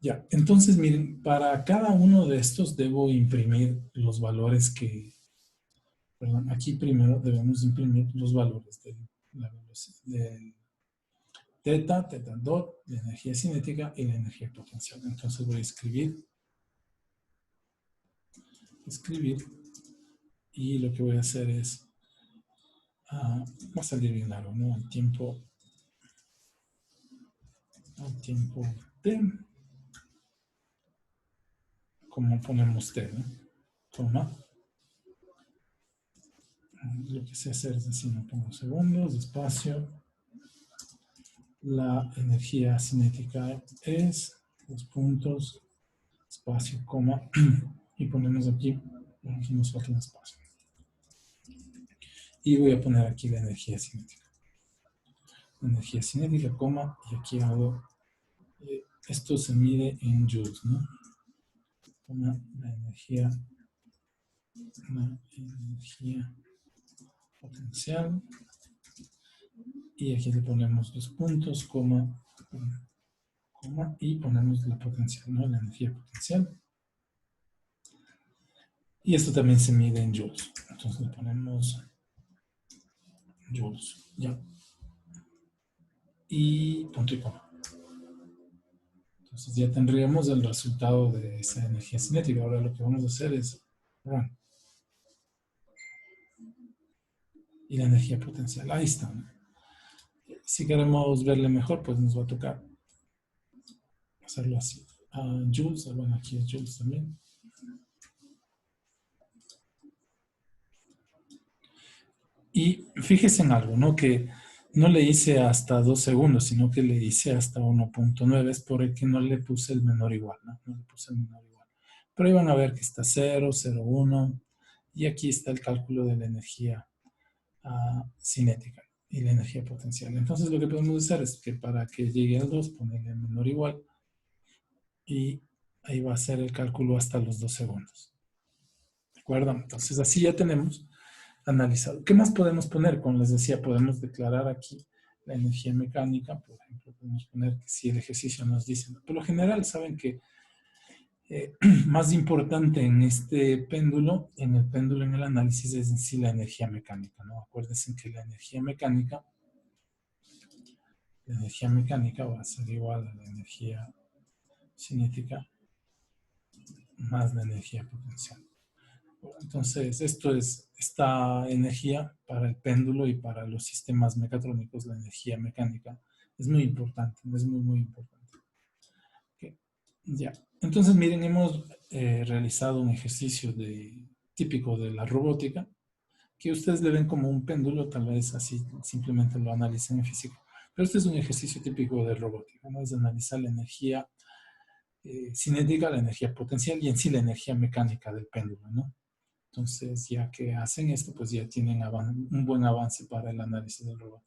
Ya, entonces miren, para cada uno de estos debo imprimir los valores perdón, aquí primero debemos imprimir los valores de la velocidad, del teta, teta dot, la energía cinética y la energía potencial. Entonces voy a escribir, y lo que voy a hacer es, va a salir bien largo, ¿no? Al tiempo t, como ponemos t, ¿no? Toma. Lo que sé hacer es así, no pongo segundos, espacio. La energía cinética es, dos puntos, espacio, coma, y ponemos aquí nos falta un espacio. Y voy a poner aquí la energía cinética. Energía cinética, coma, y aquí hago, esto se mide en joules, ¿no? Toma la energía potencial, y aquí le ponemos dos puntos, coma, y ponemos la potencial, ¿no? La energía potencial. Y esto también se mide en joules. Entonces le ponemos joules, ya. Y punto y coma. Entonces ya tendríamos el resultado de esa energía cinética. Ahora lo que vamos a hacer es run. Y la energía potencial, ahí está. Si queremos verle mejor, pues nos va a tocar hacerlo así. Joules, bueno, aquí es joules también. Y fíjese en algo, ¿no? Que no le hice hasta 2 segundos, sino que le hice hasta 1.9, es por el que no le puse el menor igual, ¿no? No le puse el menor igual. Pero ahí van a ver que está 0, 0.1, y aquí está el cálculo de la energía cinética y la energía potencial. Entonces lo que podemos hacer es que para que llegue al 2, ponerle el menor igual, y ahí va a ser el cálculo hasta los 2 segundos. ¿De acuerdo? Entonces así ya tenemos analizado. ¿Qué más podemos poner? Como les decía, podemos declarar aquí la energía mecánica. Por ejemplo, podemos poner que si el ejercicio nos dice, por lo general saben que más importante en este péndulo, en el análisis es en sí la energía mecánica, ¿no? Acuérdense que la energía mecánica va a ser igual a la energía cinética más la energía potencial. Entonces, esta energía para el péndulo y para los sistemas mecatrónicos, la energía mecánica, es muy importante, es muy, muy importante. Okay. Ya. Entonces, miren, hemos realizado un ejercicio típico de la robótica, que ustedes le ven como un péndulo, tal vez así simplemente lo analicen en física. Pero este es un ejercicio típico de robótica, ¿no? Es analizar la energía cinética, la energía potencial y en sí la energía mecánica del péndulo, ¿no? Entonces, ya que hacen esto, pues ya tienen un buen avance para el análisis del robot.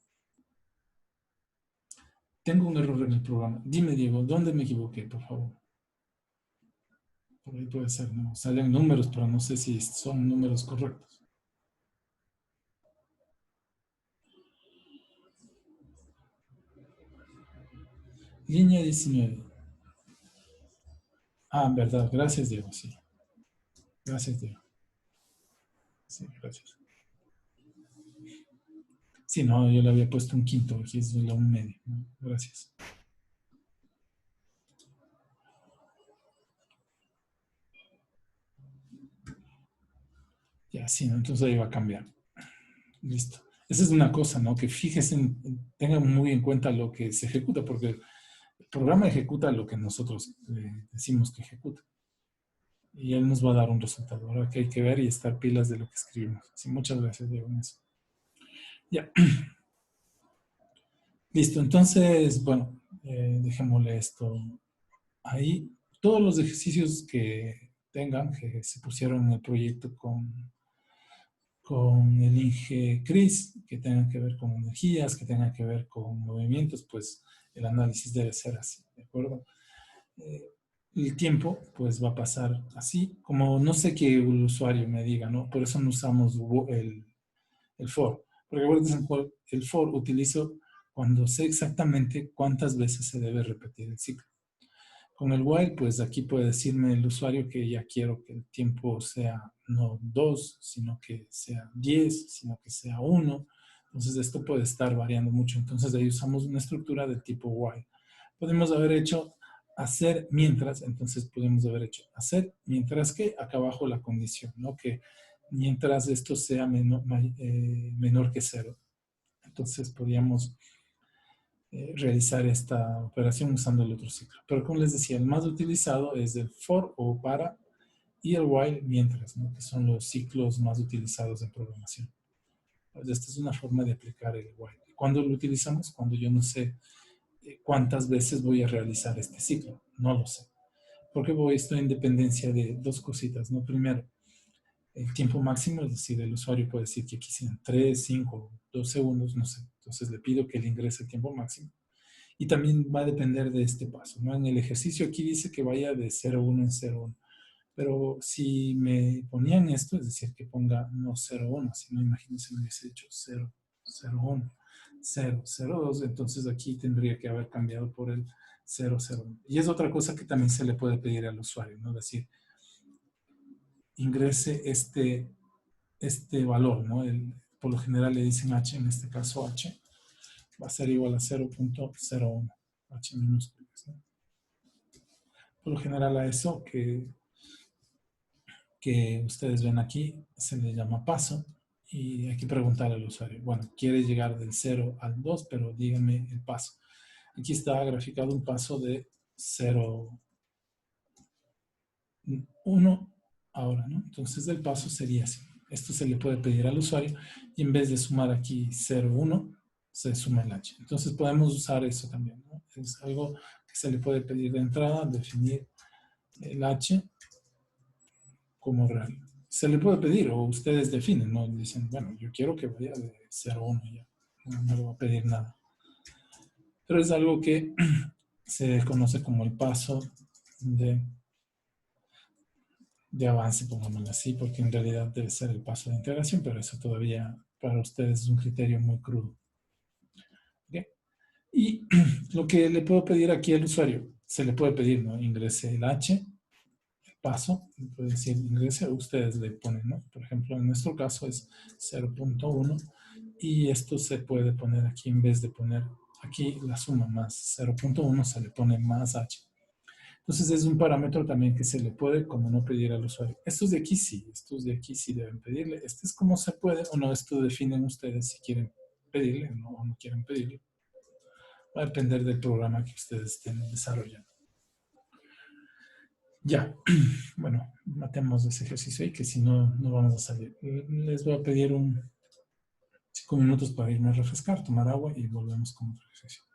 Tengo un error en el programa. Dime, Diego, ¿dónde me equivoqué, por favor? Por ahí puede ser, ¿no? Salen números, pero no sé si son números correctos. Línea 19. Verdad. Gracias, Diego, sí. Gracias, Diego. Sí, gracias. Sí, no, yo le había puesto un quinto, aquí es un medio, ¿no? Gracias. Ya, sí, ¿no? Entonces ahí va a cambiar. Listo. Esa es una cosa, ¿no? Que fíjense, tengan muy en cuenta lo que se ejecuta, porque el programa ejecuta lo que nosotros decimos que ejecuta. Y él nos va a dar un resultado. Ahora que hay que ver y estar pilas de lo que escribimos. Sí, muchas gracias, Diego, en eso. Ya. Listo, entonces, bueno, dejémosle esto ahí todos los ejercicios que tengan, que se pusieron en el proyecto con el Inge Cris, que tengan que ver con energías, que tengan que ver con movimientos, pues el análisis debe ser así, ¿de acuerdo? Eh, el tiempo, pues va a pasar así, como no sé que el usuario me diga, ¿no? Por eso no usamos el for. Porque acuérdense, el for utilizo cuando sé exactamente cuántas veces se debe repetir el ciclo. Con el while, pues aquí puede decirme el usuario que ya quiero que el tiempo sea no 2, sino que sea 10, sino que sea 1. Entonces esto puede estar variando mucho. Entonces ahí usamos una estructura del tipo while. Podemos haber hecho hacer mientras, entonces podemos haber hecho hacer mientras que acá abajo la condición, ¿no? Que mientras esto sea menor que 0. Entonces podríamos realizar esta operación usando el otro ciclo. Pero como les decía, el más utilizado es el for o para y el while mientras, ¿no? Que son los ciclos más utilizados en programación. Pues esta es una forma de aplicar el while. ¿Cuándo lo utilizamos? Cuando yo no sé cuántas veces voy a realizar este ciclo. No lo sé. Porque estoy en dependencia de dos cositas, ¿no? Primero, el tiempo máximo, es decir, el usuario puede decir que quisieran 3, 5, 2 segundos, no sé. Entonces le pido que le ingrese el tiempo máximo. Y también va a depender de este paso, ¿no? En el ejercicio aquí dice que vaya de 0,1 en 0,1. Pero si me ponían esto, es decir, que ponga no 0,1, sino imagínense me hubiese dicho 0, 0,1, 0, 0,2, entonces aquí tendría que haber cambiado por el 0, 0,1. Y es otra cosa que también se le puede pedir al usuario, ¿no? Es decir, ingrese este valor, ¿no? Por lo general le dicen h, en este caso h, va a ser igual a 0,01, h minúsculas, ¿no? Por lo general a eso que ustedes ven aquí se le llama paso y hay que preguntar al usuario, bueno, quiere llegar del 0 al 2, pero dígame el paso. Aquí está graficado un paso de 0, 1 ahora, ¿no? Entonces el paso sería así. Esto se le puede pedir al usuario y en vez de sumar aquí 0, 1, se suma el h. Entonces podemos usar eso también, ¿no? Es algo que se le puede pedir de entrada, definir el h como real. Se le puede pedir o ustedes definen, ¿no? Dicen, bueno, yo quiero que vaya de 0 a 1 ya. No le voy a pedir nada. Pero es algo que se conoce como el paso de avance, pongámoslo así, porque en realidad debe ser el paso de integración, pero eso todavía para ustedes es un criterio muy crudo. ¿Okay? Y lo que le puedo pedir aquí al usuario, se le puede pedir, ¿no? Ingrese el H, paso, puede decir ingrese, ustedes le ponen, ¿no? Por ejemplo, en nuestro caso es 0,1 y esto se puede poner aquí en vez de poner aquí la suma más 0,1 se le pone más h. Entonces es un parámetro también que se le puede como no pedir al usuario. Estos de aquí sí, estos de aquí sí deben pedirle. Este es como se puede o no, esto definen ustedes si quieren pedirle ¿no? O no quieren pedirle. Va a depender del programa que ustedes estén desarrollando. Ya, bueno, matemos ese ejercicio ahí, que si no, no vamos a salir. Les voy a pedir 5 minutos para irme a refrescar, tomar agua y volvemos con otro ejercicio.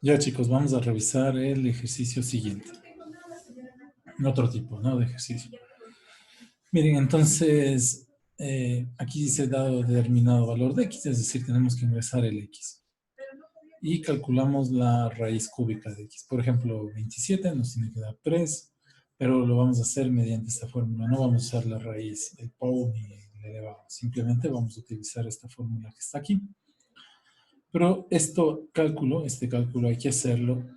Ya chicos, vamos a revisar el ejercicio siguiente. Otro tipo, ¿no? De ejercicio. Miren, entonces, aquí dice dado determinado valor de x, es decir, tenemos que ingresar el x. Y calculamos la raíz cúbica de x. Por ejemplo, 27 nos tiene que dar 3, pero lo vamos a hacer mediante esta fórmula. No vamos a usar la raíz del pow ni el elevado. Simplemente vamos a utilizar esta fórmula que está aquí. Pero este cálculo hay que hacerlo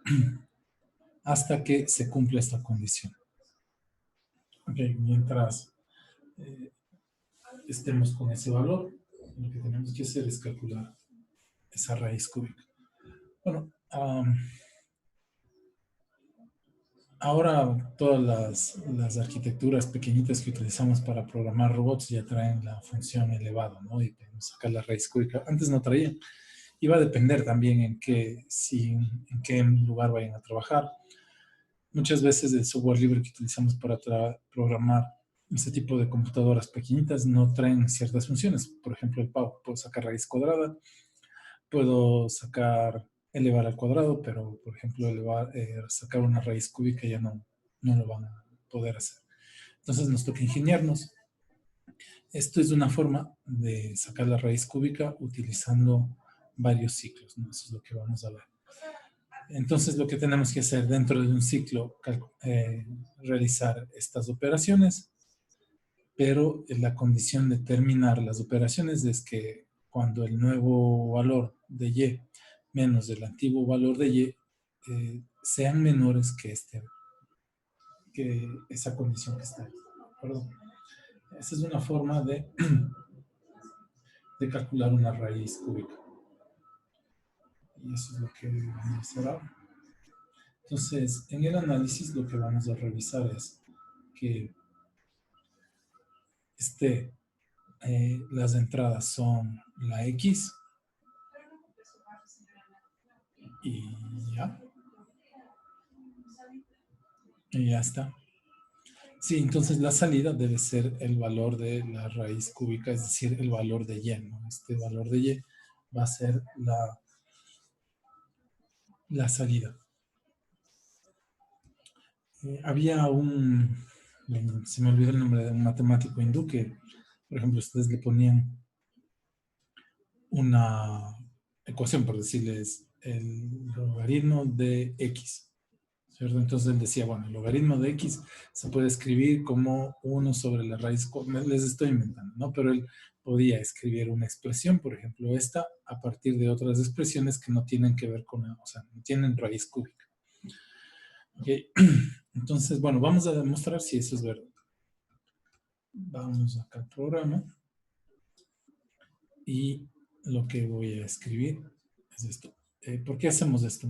hasta que se cumpla esta condición. Ok, mientras estemos con ese valor, lo que tenemos que hacer es calcular esa raíz cúbica. Bueno, ahora todas las arquitecturas pequeñitas que utilizamos para programar robots ya traen la función elevado, ¿no? Y podemos sacar la raíz cúbica. Antes no traían. Y va a depender también en qué lugar vayan a trabajar. Muchas veces el software libre que utilizamos para programar este tipo de computadoras pequeñitas no traen ciertas funciones. Por ejemplo, el PAU. Puedo sacar raíz cuadrada, puedo elevar al cuadrado, pero, por ejemplo, sacar una raíz cúbica ya no lo van a poder hacer. Entonces nos toca ingeniarnos. Esto es una forma de sacar la raíz cúbica utilizando varios ciclos, ¿no? Eso es lo que vamos a ver. Entonces, lo que tenemos que hacer dentro de un ciclo, realizar estas operaciones, pero la condición de terminar las operaciones es que cuando el nuevo valor de y menos el antiguo valor de y sean menores que esa condición que está ahí. Perdón. Esa es una forma de calcular una raíz cúbica. Y eso es lo que vamos a hacer ahora. Entonces, en el análisis lo que vamos a revisar es que las entradas son la X y ya. Y ya está. Sí, entonces la salida debe ser el valor de la raíz cúbica, es decir, el valor de y, ¿no? Este valor de y va a ser la salida. Había se me olvidó el nombre de un matemático hindú que, por ejemplo, ustedes le ponían una ecuación, por decirles, el logaritmo de x, ¿cierto? Entonces él decía, bueno, el logaritmo de x se puede escribir como 1 sobre la raíz, les estoy inventando, ¿no? Pero él podía escribir una expresión, por ejemplo, esta, a partir de otras expresiones que no tienen que ver con, o sea, no tienen raíz cúbica. ¿Ok? Entonces, bueno, vamos a demostrar si eso es verdad. Vamos acá al programa. Y lo que voy a escribir es esto. ¿Por qué hacemos esto?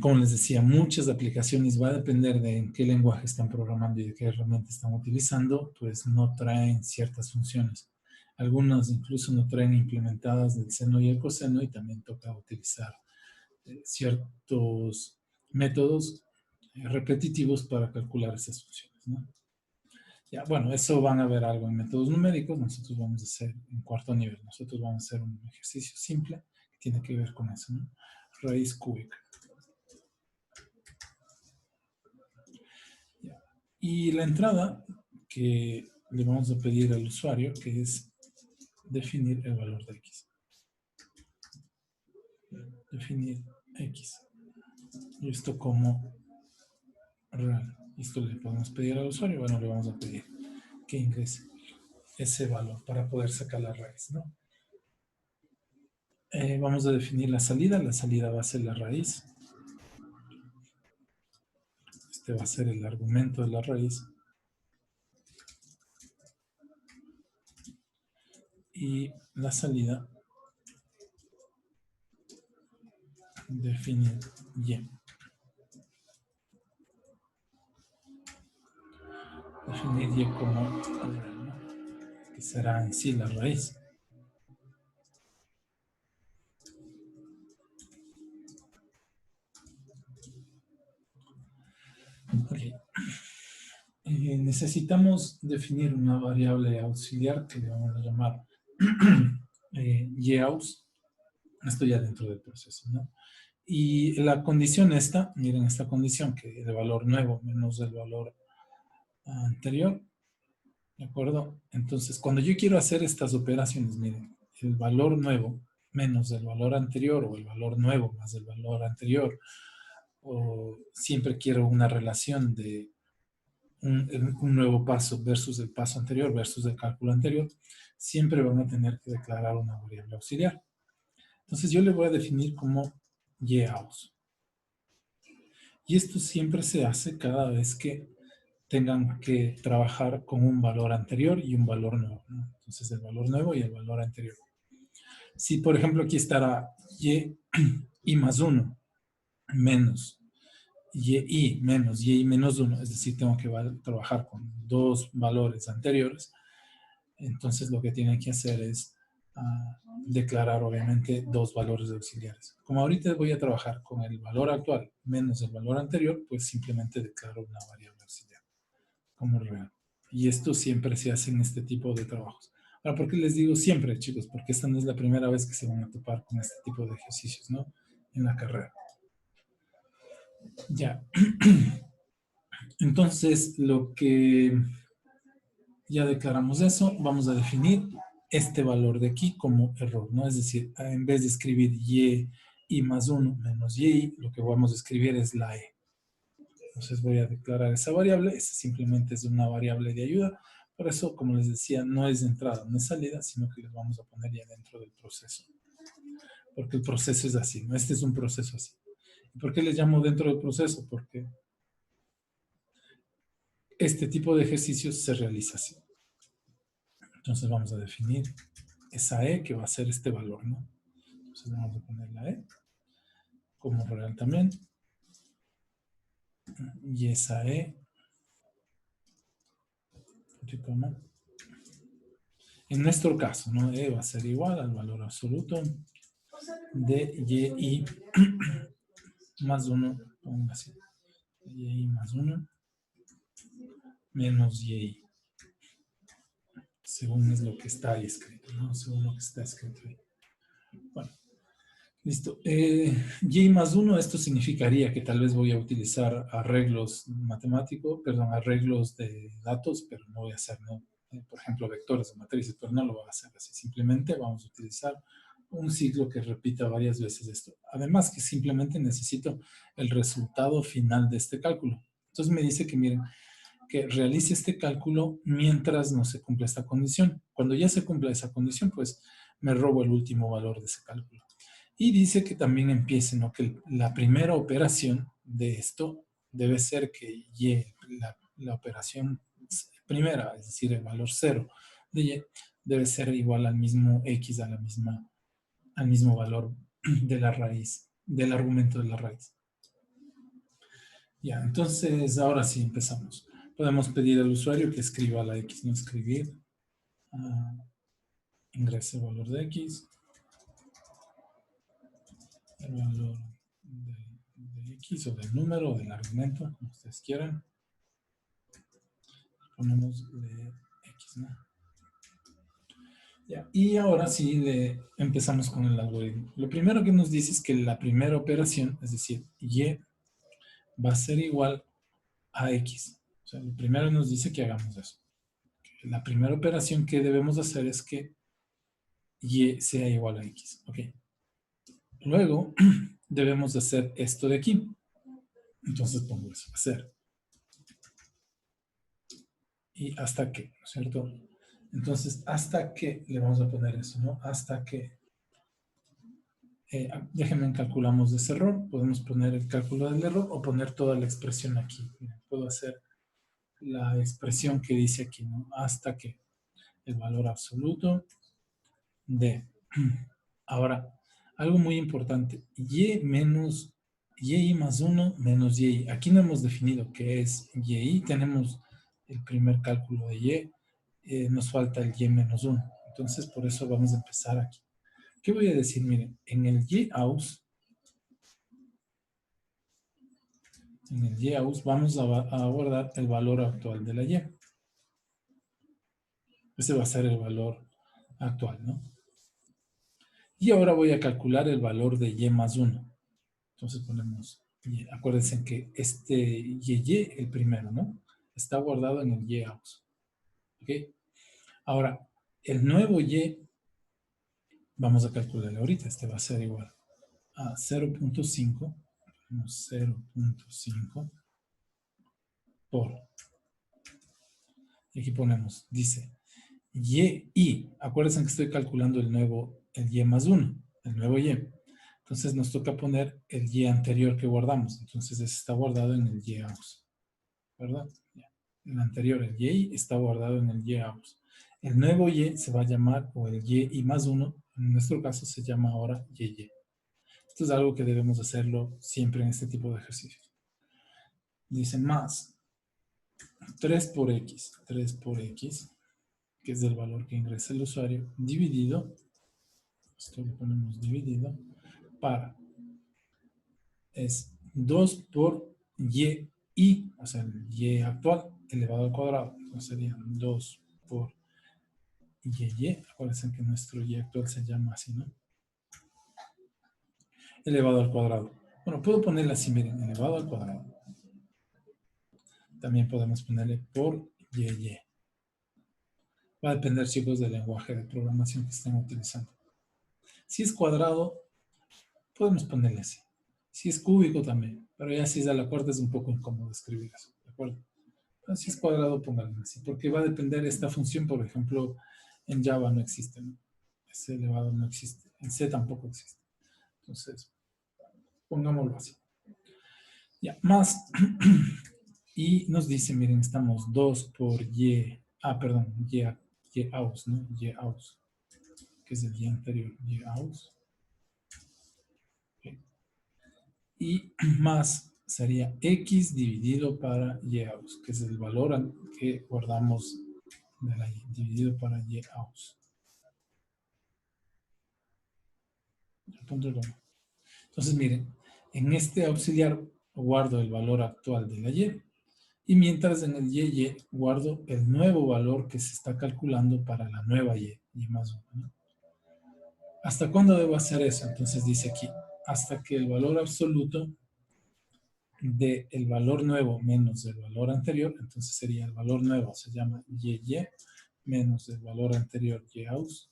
Como les decía, muchas aplicaciones, va a depender de en qué lenguaje están programando y de qué herramienta están utilizando, pues no traen ciertas funciones. Algunas incluso no traen implementadas del seno y el coseno y también toca utilizar ciertos métodos repetitivos para calcular esas funciones, ¿no? Ya, bueno, eso van a ver algo en métodos numéricos. Nosotros vamos a hacer en cuarto nivel. Nosotros vamos a hacer un ejercicio simple que tiene que ver con eso, ¿no? Raíz cúbica. Ya. Y la entrada que le vamos a pedir al usuario, que es definir el valor de x. Definir x. Y esto como real. Esto le podemos pedir al usuario. Bueno, le vamos a pedir que ingrese ese valor para poder sacar la raíz, ¿no? Vamos a definir la salida va a ser la raíz. Este va a ser el argumento de la raíz. Y la salida, definir y. Definir y como real, ¿no? Que será en sí la raíz. Okay. Necesitamos definir una variable auxiliar que le vamos a llamar yaus. Esto ya dentro del proceso, ¿no? Y la condición esta, miren esta condición, que el valor nuevo menos el valor anterior, ¿de acuerdo? Entonces, cuando yo quiero hacer estas operaciones, miren, el valor nuevo menos el valor anterior o el valor nuevo más el valor anterior, o siempre quiero una relación de un nuevo paso versus el paso anterior versus el cálculo anterior, siempre van a tener que declarar una variable auxiliar. Entonces yo le voy a definir como YAUS. Y esto siempre se hace cada vez que tengan que trabajar con un valor anterior y un valor nuevo, ¿no? Entonces el valor nuevo y el valor anterior. Si por ejemplo aquí estará y más 1 menos y menos y menos 1, es decir, tengo que trabajar con dos valores anteriores, entonces lo que tienen que hacer es declarar obviamente dos valores auxiliares. Como ahorita voy a trabajar con el valor actual menos el valor anterior, pues simplemente declaro una variable auxiliar como rival. Y esto siempre se hace en este tipo de trabajos. Ahora, ¿por qué les digo siempre, chicos? Porque esta no es la primera vez que se van a topar con este tipo de ejercicios, ¿no? En la carrera. Ya. Entonces, lo que ya declaramos eso, vamos a definir este valor de aquí como error, ¿no? Es decir, en vez de escribir y más 1 menos y, lo que vamos a escribir es la e. Entonces voy a declarar esa variable, esa simplemente es una variable de ayuda. Por eso, como les decía, no es de entrada, no es salida, sino que les vamos a poner ya dentro del proceso. Porque el proceso es así, ¿no? Este es un proceso así. ¿Y por qué les llamo dentro del proceso? Porque este tipo de ejercicios se realiza así. Entonces vamos a definir esa e que va a ser este valor, ¿no? Entonces vamos a poner la e como real también. Y esa e, ¿cómo? En nuestro caso, ¿no? E va a ser igual al valor absoluto de y más 1, pongo así, y más 1 menos y, según es lo que está ahí escrito, ¿no? Según lo que está escrito ahí. Bueno, listo. Y más 1, esto significaría que tal vez voy a utilizar arreglos matemáticos, perdón, arreglos de datos, pero no voy a hacer, ¿no? Por ejemplo, vectores o matrices, pero no lo voy a hacer así. Simplemente vamos a utilizar un ciclo que repita varias veces esto. Además que simplemente necesito el resultado final de este cálculo. Entonces me dice que, miren, que realice este cálculo mientras no se cumpla esta condición. Cuando ya se cumpla esa condición, pues me robo el último valor de ese cálculo. Y dice que también empiece, ¿no? Que la primera operación de esto debe ser que y, la operación primera, es decir, el valor 0 de y, debe ser igual al mismo x, al mismo valor de la raíz, del argumento de la raíz. Ya, entonces ahora sí empezamos. Podemos pedir al usuario que escriba la x, no escribir. Ingrese el valor de x. El valor de x o del número o del argumento, como ustedes quieran. Ponemos de x, ¿no? Ya, y ahora sí empezamos con el algoritmo. Lo primero que nos dice es que la primera operación, es decir, y va a ser igual a x. O sea, lo primero nos dice que hagamos eso. La primera operación que debemos hacer es que y sea igual a x. Ok. Luego debemos hacer esto de aquí. Entonces pongo eso, hacer. Y hasta que, ¿no es cierto? Entonces, hasta que le vamos a poner eso, ¿no? Hasta que, déjenme calculamos ese error. Podemos poner el cálculo del error o poner toda la expresión aquí. Puedo hacer la expresión que dice aquí, ¿no? Hasta que el valor absoluto de. Ahora, algo muy importante. Y menos y más 1 menos y. Aquí no hemos definido qué es y. Tenemos el primer cálculo de y. Nos falta el y menos 1. Entonces, por eso vamos a empezar aquí. ¿Qué voy a decir? Miren, en el y-aus vamos a guardar el valor actual de la y. Ese va a ser el valor actual, ¿no? Y ahora voy a calcular el valor de y más 1. Entonces ponemos y. Acuérdense que este y, el primero, ¿no? Está guardado en el y aus. ¿Ok? Ahora, el nuevo y, vamos a calcularlo ahorita. Este va a ser igual a 0.5. 0.5 por. Y aquí ponemos, dice, y. Acuérdense que estoy calculando el y más 1, el nuevo y. Entonces nos toca poner el y anterior que guardamos. Entonces ese está guardado en el y aus. ¿Verdad? Ya. El anterior, el y, está guardado en el y aus. El nuevo y se va a llamar, o el y más 1, en nuestro caso se llama ahora y. Esto es algo que debemos hacerlo siempre en este tipo de ejercicios. Dice más 3 por x, que es el valor que ingresa el usuario, dividido, esto le ponemos dividido, para, es 2 por y, o sea, el y actual, elevado al cuadrado. Entonces sería 2 por y. Acuérdense que nuestro y actual se llama así, ¿no? Elevado al cuadrado. Bueno, puedo ponerle así, miren, elevado al cuadrado. También podemos ponerle por y. Va a depender, chicos, del lenguaje de programación que estén utilizando. Si es cuadrado, podemos ponerle así. Si es cúbico también, pero ya si es a la cuarta es un poco incómodo escribir eso, ¿de acuerdo? Pero si es cuadrado, pónganlo así, porque va a depender esta función, por ejemplo, en Java no existe, ¿no? Ese elevado no existe, en C tampoco existe. Entonces, pongámoslo así. Ya, más, y nos dice, miren, estamos 2 por y, perdón, y aus, ¿no? Y aus, que es el y anterior, y aus. Okay. Y más sería x dividido para y aus, que es el valor que guardamos de la y, dividido para y aus. Entonces, miren, en este auxiliar guardo el valor actual de la y mientras en el y guardo el nuevo valor que se está calculando para la nueva y más 1, ¿no? ¿Hasta cuándo debo hacer eso? Entonces dice aquí, hasta que el valor absoluto del valor nuevo menos el valor anterior, entonces sería el valor nuevo, se llama y menos el valor anterior y aus,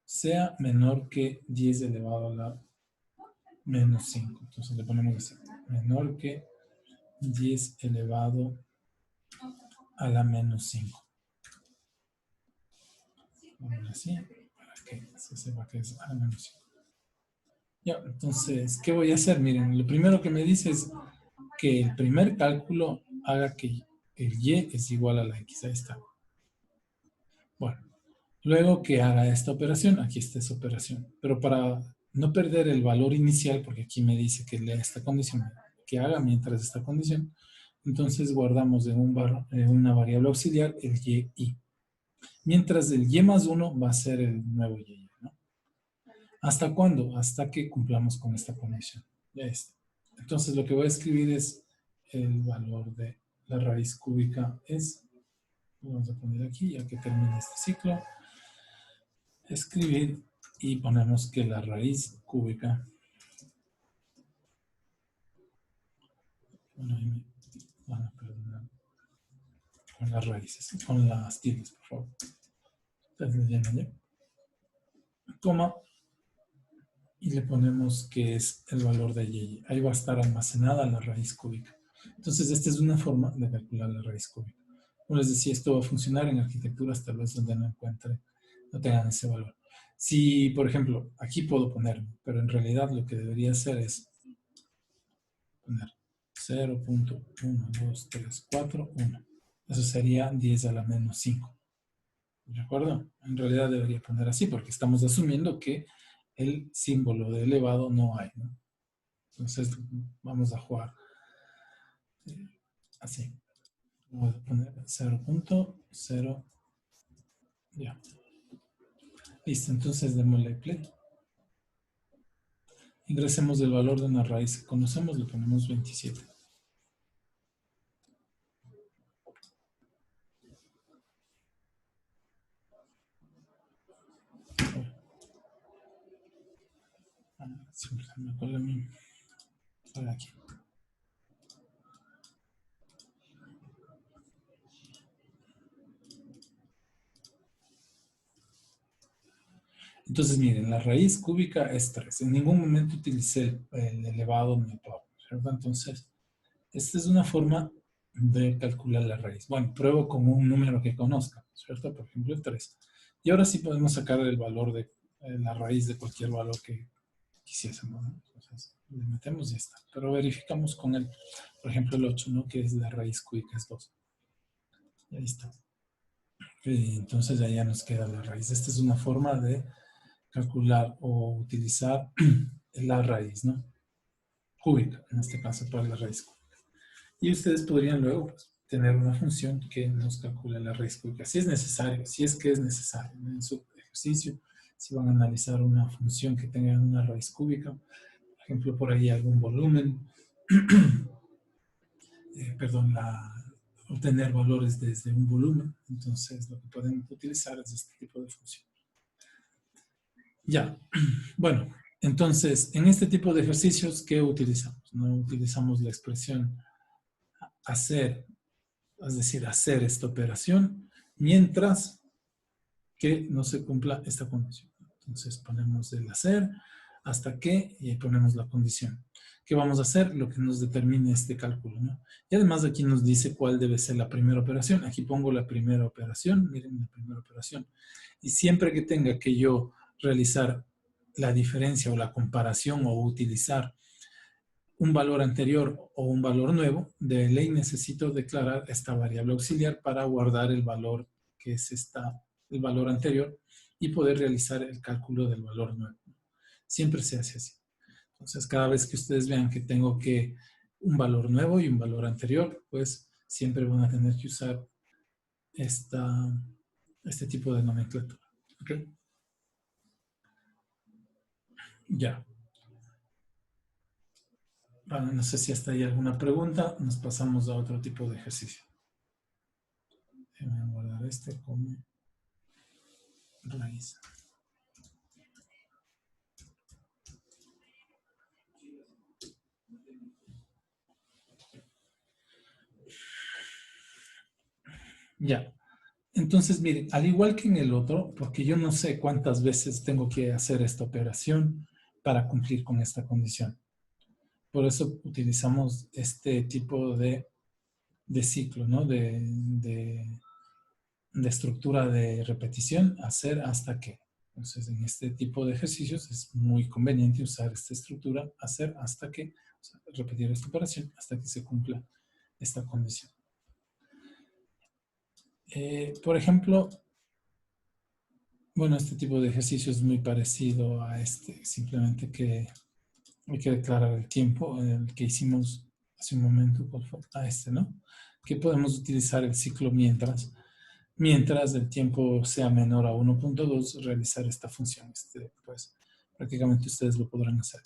sea menor que 10 elevado a la menos 5. Entonces le ponemos así, menor que 10 elevado a la menos 5. Vamos así, para que se sepa que es a la menos 5. Ya, entonces, ¿qué voy a hacer? Miren, lo primero que me dice es que el primer cálculo haga que el y es igual a la x. Ahí está. Bueno, luego que haga esta operación, aquí está esa operación. Pero para no perder el valor inicial, porque aquí me dice que lea esta condición, que haga mientras esta condición, entonces guardamos en una variable auxiliar el y. Mientras el y más 1 va a ser el nuevo y, ¿no? ¿Hasta cuándo? Hasta que cumplamos con esta condición. Ya está. Entonces lo que voy a escribir es el valor de la raíz cúbica es, vamos a poner aquí ya que termine este ciclo, escribir y ponemos que la raíz cúbica, bueno, ahí me van a perdonar con las raíces, con las tildes, por favor. Ustedes le llaman ya. Coma, y le ponemos que es el valor de y. Ahí va a estar almacenada la raíz cúbica. Entonces, esta es una forma de calcular la raíz cúbica. Como les decía, esto va a funcionar en arquitecturas tal vez donde no tengan ese valor. Si, por ejemplo, aquí puedo ponerlo, pero en realidad lo que debería hacer es poner 0.12341. Eso sería 10 a la menos 5. ¿De acuerdo? En realidad debería poner así porque estamos asumiendo que el símbolo de elevado no hay, ¿no? Entonces vamos a jugar así. Voy a poner 0.0. Ya. Listo, entonces démosle play. Ingresemos el valor de una raíz que conocemos, le ponemos 27. Siempre se me cuelga a mí. Para aquí. Entonces, miren, la raíz cúbica es 3. En ningún momento utilicé el elevado ni el power, ¿cierto? Entonces, esta es una forma de calcular la raíz. Bueno, pruebo con un número que conozca, ¿cierto? Por ejemplo, el 3. Y ahora sí podemos sacar el valor de la raíz de cualquier valor que quisiésemos, ¿no? Entonces, le metemos y ya está. Pero verificamos con el, por ejemplo, el 8, ¿no? Que es la raíz cúbica, es 2. Y ahí está. Entonces, ya nos queda la raíz. Esta es una forma de calcular o utilizar la raíz, ¿no? Cúbica, en este caso, para la raíz cúbica. Y ustedes podrían luego pues, tener una función que nos calcule la raíz cúbica, si es necesario, si es que es necesario, ¿no? En su ejercicio, si van a analizar una función que tenga una raíz cúbica, por ejemplo, por ahí algún volumen, obtener valores desde un volumen, entonces lo que pueden utilizar es este tipo de función. Ya, bueno, entonces, en este tipo de ejercicios, ¿qué utilizamos? No utilizamos la expresión hacer, es decir, hacer esta operación mientras que no se cumpla esta condición. Entonces, ponemos el hacer hasta que y ahí ponemos la condición. ¿Qué vamos a hacer? Lo que nos determine este cálculo, ¿no? Y además aquí nos dice cuál debe ser la primera operación. Aquí pongo la primera operación, miren la primera operación. Y siempre que tenga que yo realizar la diferencia o la comparación o utilizar un valor anterior o un valor nuevo, de ley necesito declarar esta variable auxiliar para guardar el valor que es el valor anterior y poder realizar el cálculo del valor nuevo. Siempre se hace así. Entonces, cada vez que ustedes vean que tengo que un valor nuevo y un valor anterior, pues siempre van a tener que usar este tipo de nomenclatura. ¿Ok? Ya. Bueno, no sé si hasta ahí alguna pregunta. Nos pasamos a otro tipo de ejercicio. Voy a guardar este como raíz. Ya. Entonces, miren, al igual que en el otro, porque yo no sé cuántas veces tengo que hacer esta operación para cumplir con esta condición. Por eso utilizamos este tipo de ciclo, ¿no? De estructura de repetición, hacer hasta que. Entonces, en este tipo de ejercicios es muy conveniente usar esta estructura, hacer hasta que, o sea, repetir esta operación hasta que se cumpla esta condición. Por ejemplo, bueno, este tipo de ejercicio es muy parecido a este, simplemente que hay que declarar el tiempo, el que hicimos hace un momento, a este, ¿no? Que podemos utilizar el ciclo mientras el tiempo sea menor a 1.2, realizar esta función. Pues prácticamente ustedes lo podrán hacer.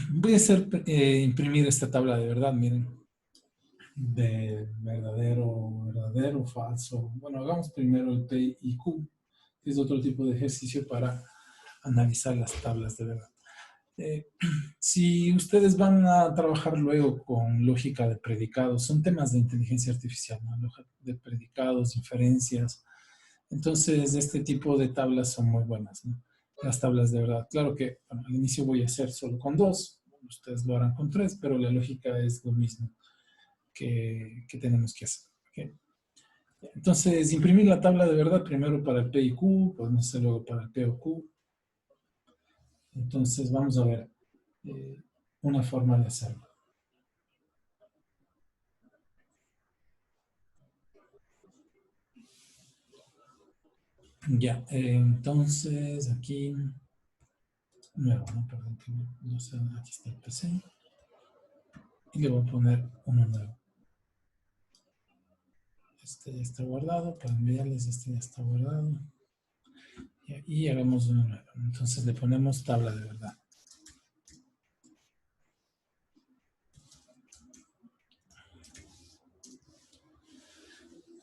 Voy a imprimir esta tabla de verdad, miren, de verdadero, falso. Bueno, hagamos primero el P y Q, que es otro tipo de ejercicio para analizar las tablas de verdad. Si ustedes van a trabajar luego con lógica de predicados, son temas de inteligencia artificial, ¿no? Lógica de predicados, inferencias. Entonces, este tipo de tablas son muy buenas, ¿no? Las tablas de verdad. Claro que bueno, al inicio voy a hacer solo con 2, ustedes lo harán con 3, pero la lógica es lo mismo que tenemos que hacer. ¿Okay? Entonces, imprimir la tabla de verdad primero para el P y Q, podemos hacer luego para el P o Q. Entonces, vamos a ver una forma de hacerlo. Ya, entonces aquí, nuevo, ¿no? Perdón, que no sé, aquí está el PC. Y le voy a poner uno nuevo. Este ya está guardado, para enviarles este ya está guardado. Y hagamos uno nuevo. Entonces le ponemos tabla de verdad.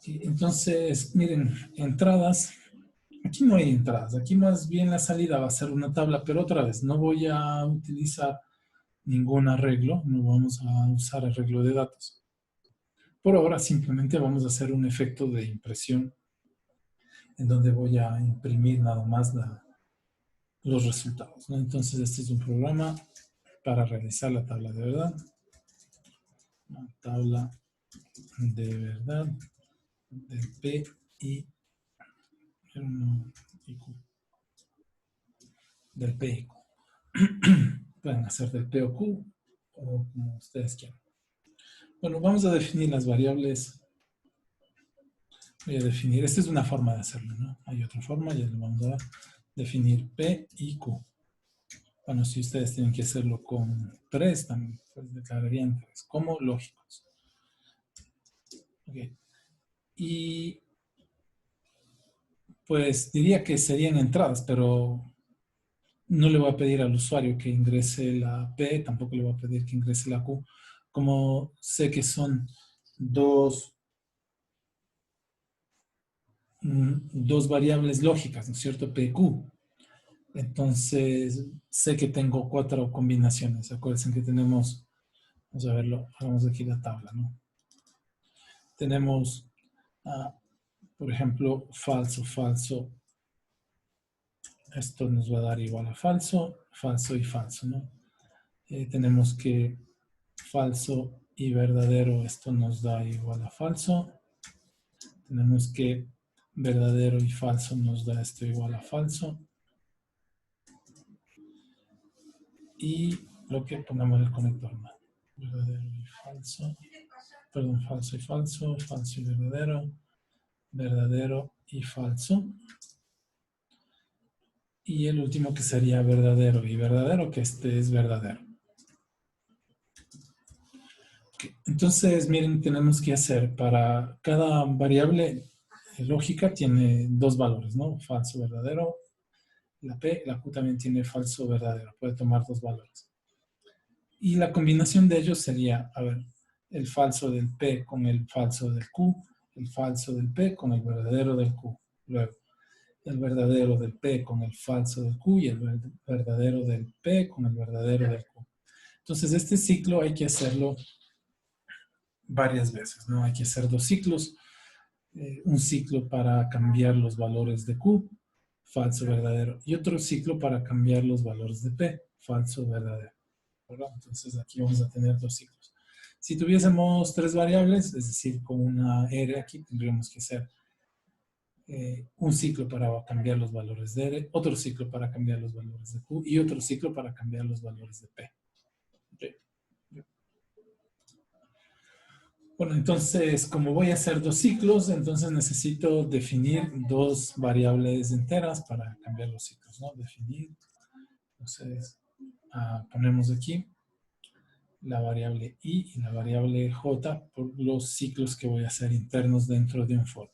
Y entonces, miren, entradas aquí no hay entradas, aquí más bien la salida va a ser una tabla, pero otra vez, no voy a utilizar ningún arreglo, no vamos a usar arreglo de datos. Por ahora simplemente vamos a hacer un efecto de impresión en donde voy a imprimir nada más los resultados, ¿no? Entonces este es un programa para realizar la tabla de verdad. La tabla de verdad del P y Q. Del P y Q. Pueden hacer del P o Q o como ustedes quieran. Bueno, vamos a definir las variables. Voy a definir, esta es una forma de hacerlo, ¿no? Hay otra forma, ya lo vamos a definir P y Q. Bueno, si ustedes tienen que hacerlo con 3, también pues declararían 3 como lógicos. Ok. Y pues diría que serían entradas, pero no le voy a pedir al usuario que ingrese la P, tampoco le voy a pedir que ingrese la Q. Como sé que son dos variables lógicas, ¿no es cierto? P, Q. Entonces, sé que tengo 4 combinaciones. Acuérdense que tenemos, vamos a verlo, hagamos aquí la tabla, ¿no? Tenemos, por ejemplo, falso, falso. Esto nos va a dar igual a falso, falso y falso, ¿no? Tenemos que falso y verdadero, esto nos da igual a falso. Tenemos que verdadero y falso nos da esto igual a falso. Y lo que pongamos el conector más. Verdadero y falso. Perdón, falso y falso, falso y verdadero, verdadero y falso. Y el último que sería verdadero y verdadero, que este es verdadero. Entonces, miren, tenemos que hacer para cada variable lógica tiene 2 valores, ¿no? Falso, verdadero. La P, la Q también tiene falso, verdadero. Puede tomar 2 valores. Y la combinación de ellos sería, a ver, el falso del P con el falso del Q, el falso del P con el verdadero del Q. Luego, el verdadero del P con el falso del Q y el verdadero del P con el verdadero del Q. Entonces, este ciclo hay que hacerlo varias veces, ¿no? Hay que hacer 2 ciclos. Un ciclo para cambiar los valores de Q, falso, verdadero. Y otro ciclo para cambiar los valores de P, falso, verdadero. ¿Verdad? Entonces aquí vamos a tener 2 ciclos. Si tuviésemos 3 variables, es decir, con una R aquí, tendríamos que hacer un ciclo para cambiar los valores de R, otro ciclo para cambiar los valores de Q y otro ciclo para cambiar los valores de P. Okay. Bueno, entonces, como voy a hacer 2 ciclos, entonces necesito definir 2 variables enteras para cambiar los ciclos, ¿no? Definir. Entonces, ponemos aquí la variable i y la variable j por los ciclos que voy a hacer internos dentro de un for.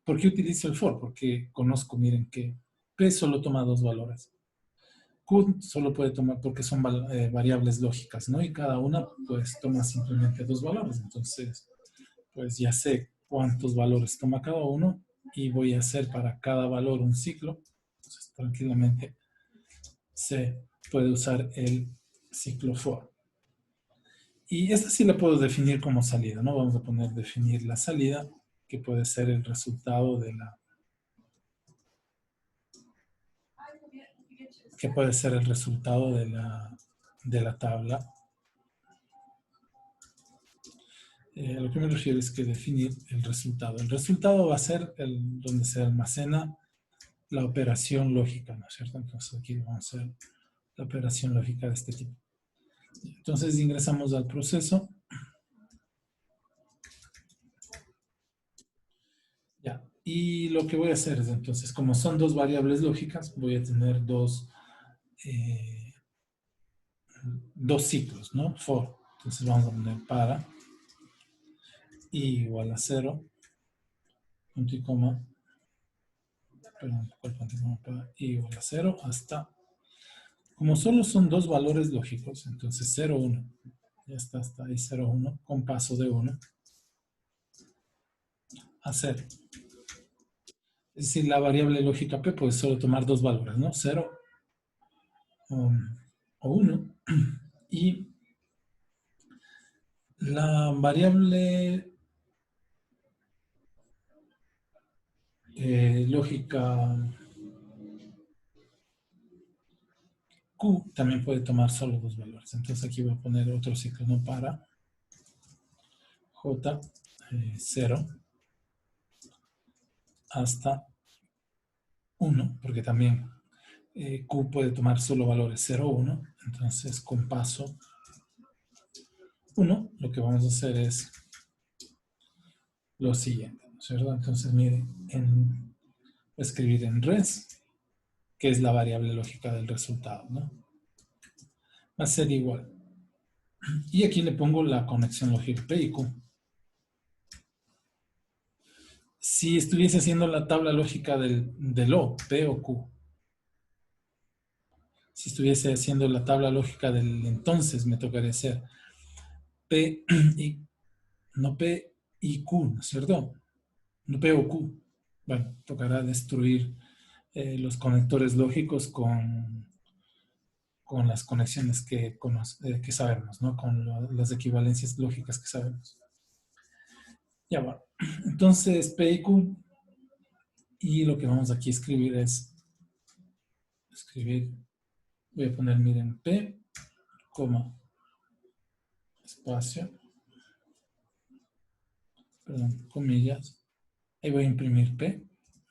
¿Por qué utilizo el for? Porque conozco, miren, que p solo toma 2 valores. Q solo puede tomar porque son variables lógicas, ¿no? Y cada una, pues, toma simplemente 2 valores. Entonces, pues ya sé cuántos valores toma cada uno y voy a hacer para cada valor un ciclo. Entonces, tranquilamente se puede usar el ciclo for. Y esta sí la puedo definir como salida, ¿no? Vamos a poner definir la salida, que puede ser el resultado de la... que puede ser el resultado de la tabla. A lo que me refiero es que definir el resultado. El resultado va a ser donde se almacena la operación lógica, ¿no es cierto? Entonces aquí vamos a hacer la operación lógica de este tipo. Entonces ingresamos al proceso. Ya. Y lo que voy a hacer es, entonces, como son 2 variables lógicas, voy a tener 2 ciclos, ¿no? For. Entonces vamos a poner para i igual a 0, punto y coma, perdón, punto y coma para i igual a 0 hasta, como solo son 2 valores lógicos, entonces 0, 1. Ya está, hasta ahí 0, 1, con paso de 1 a 0. Es decir, la variable lógica P puede solo tomar dos valores, ¿no? 0 o 1. Y la variable lógica Q también puede tomar solo dos valores. Entonces aquí voy a poner otro ciclo, ¿no? Para J 0 hasta 1, porque también Q puede tomar solo valores 0 o 1. Entonces con paso 1 lo que vamos a hacer es lo siguiente, ¿no es cierto? Entonces miren, voy a escribir en res, que es la variable lógica del resultado, ¿no? Va a ser igual. Y aquí le pongo la conexión lógica P y Q. Si estuviese haciendo la tabla lógica del O, P o Q, si estuviese haciendo la tabla lógica del entonces, me tocaría hacer P y, no P y Q, ¿no es cierto? No P o Q. Bueno, tocará destruir los conectores lógicos con las conexiones que sabemos, ¿no? Con las equivalencias lógicas que sabemos. Ya, bueno. Entonces, P y Q. Y lo que vamos aquí a escribir es voy a poner, miren, P, coma, espacio, perdón, comillas. Ahí voy a imprimir P.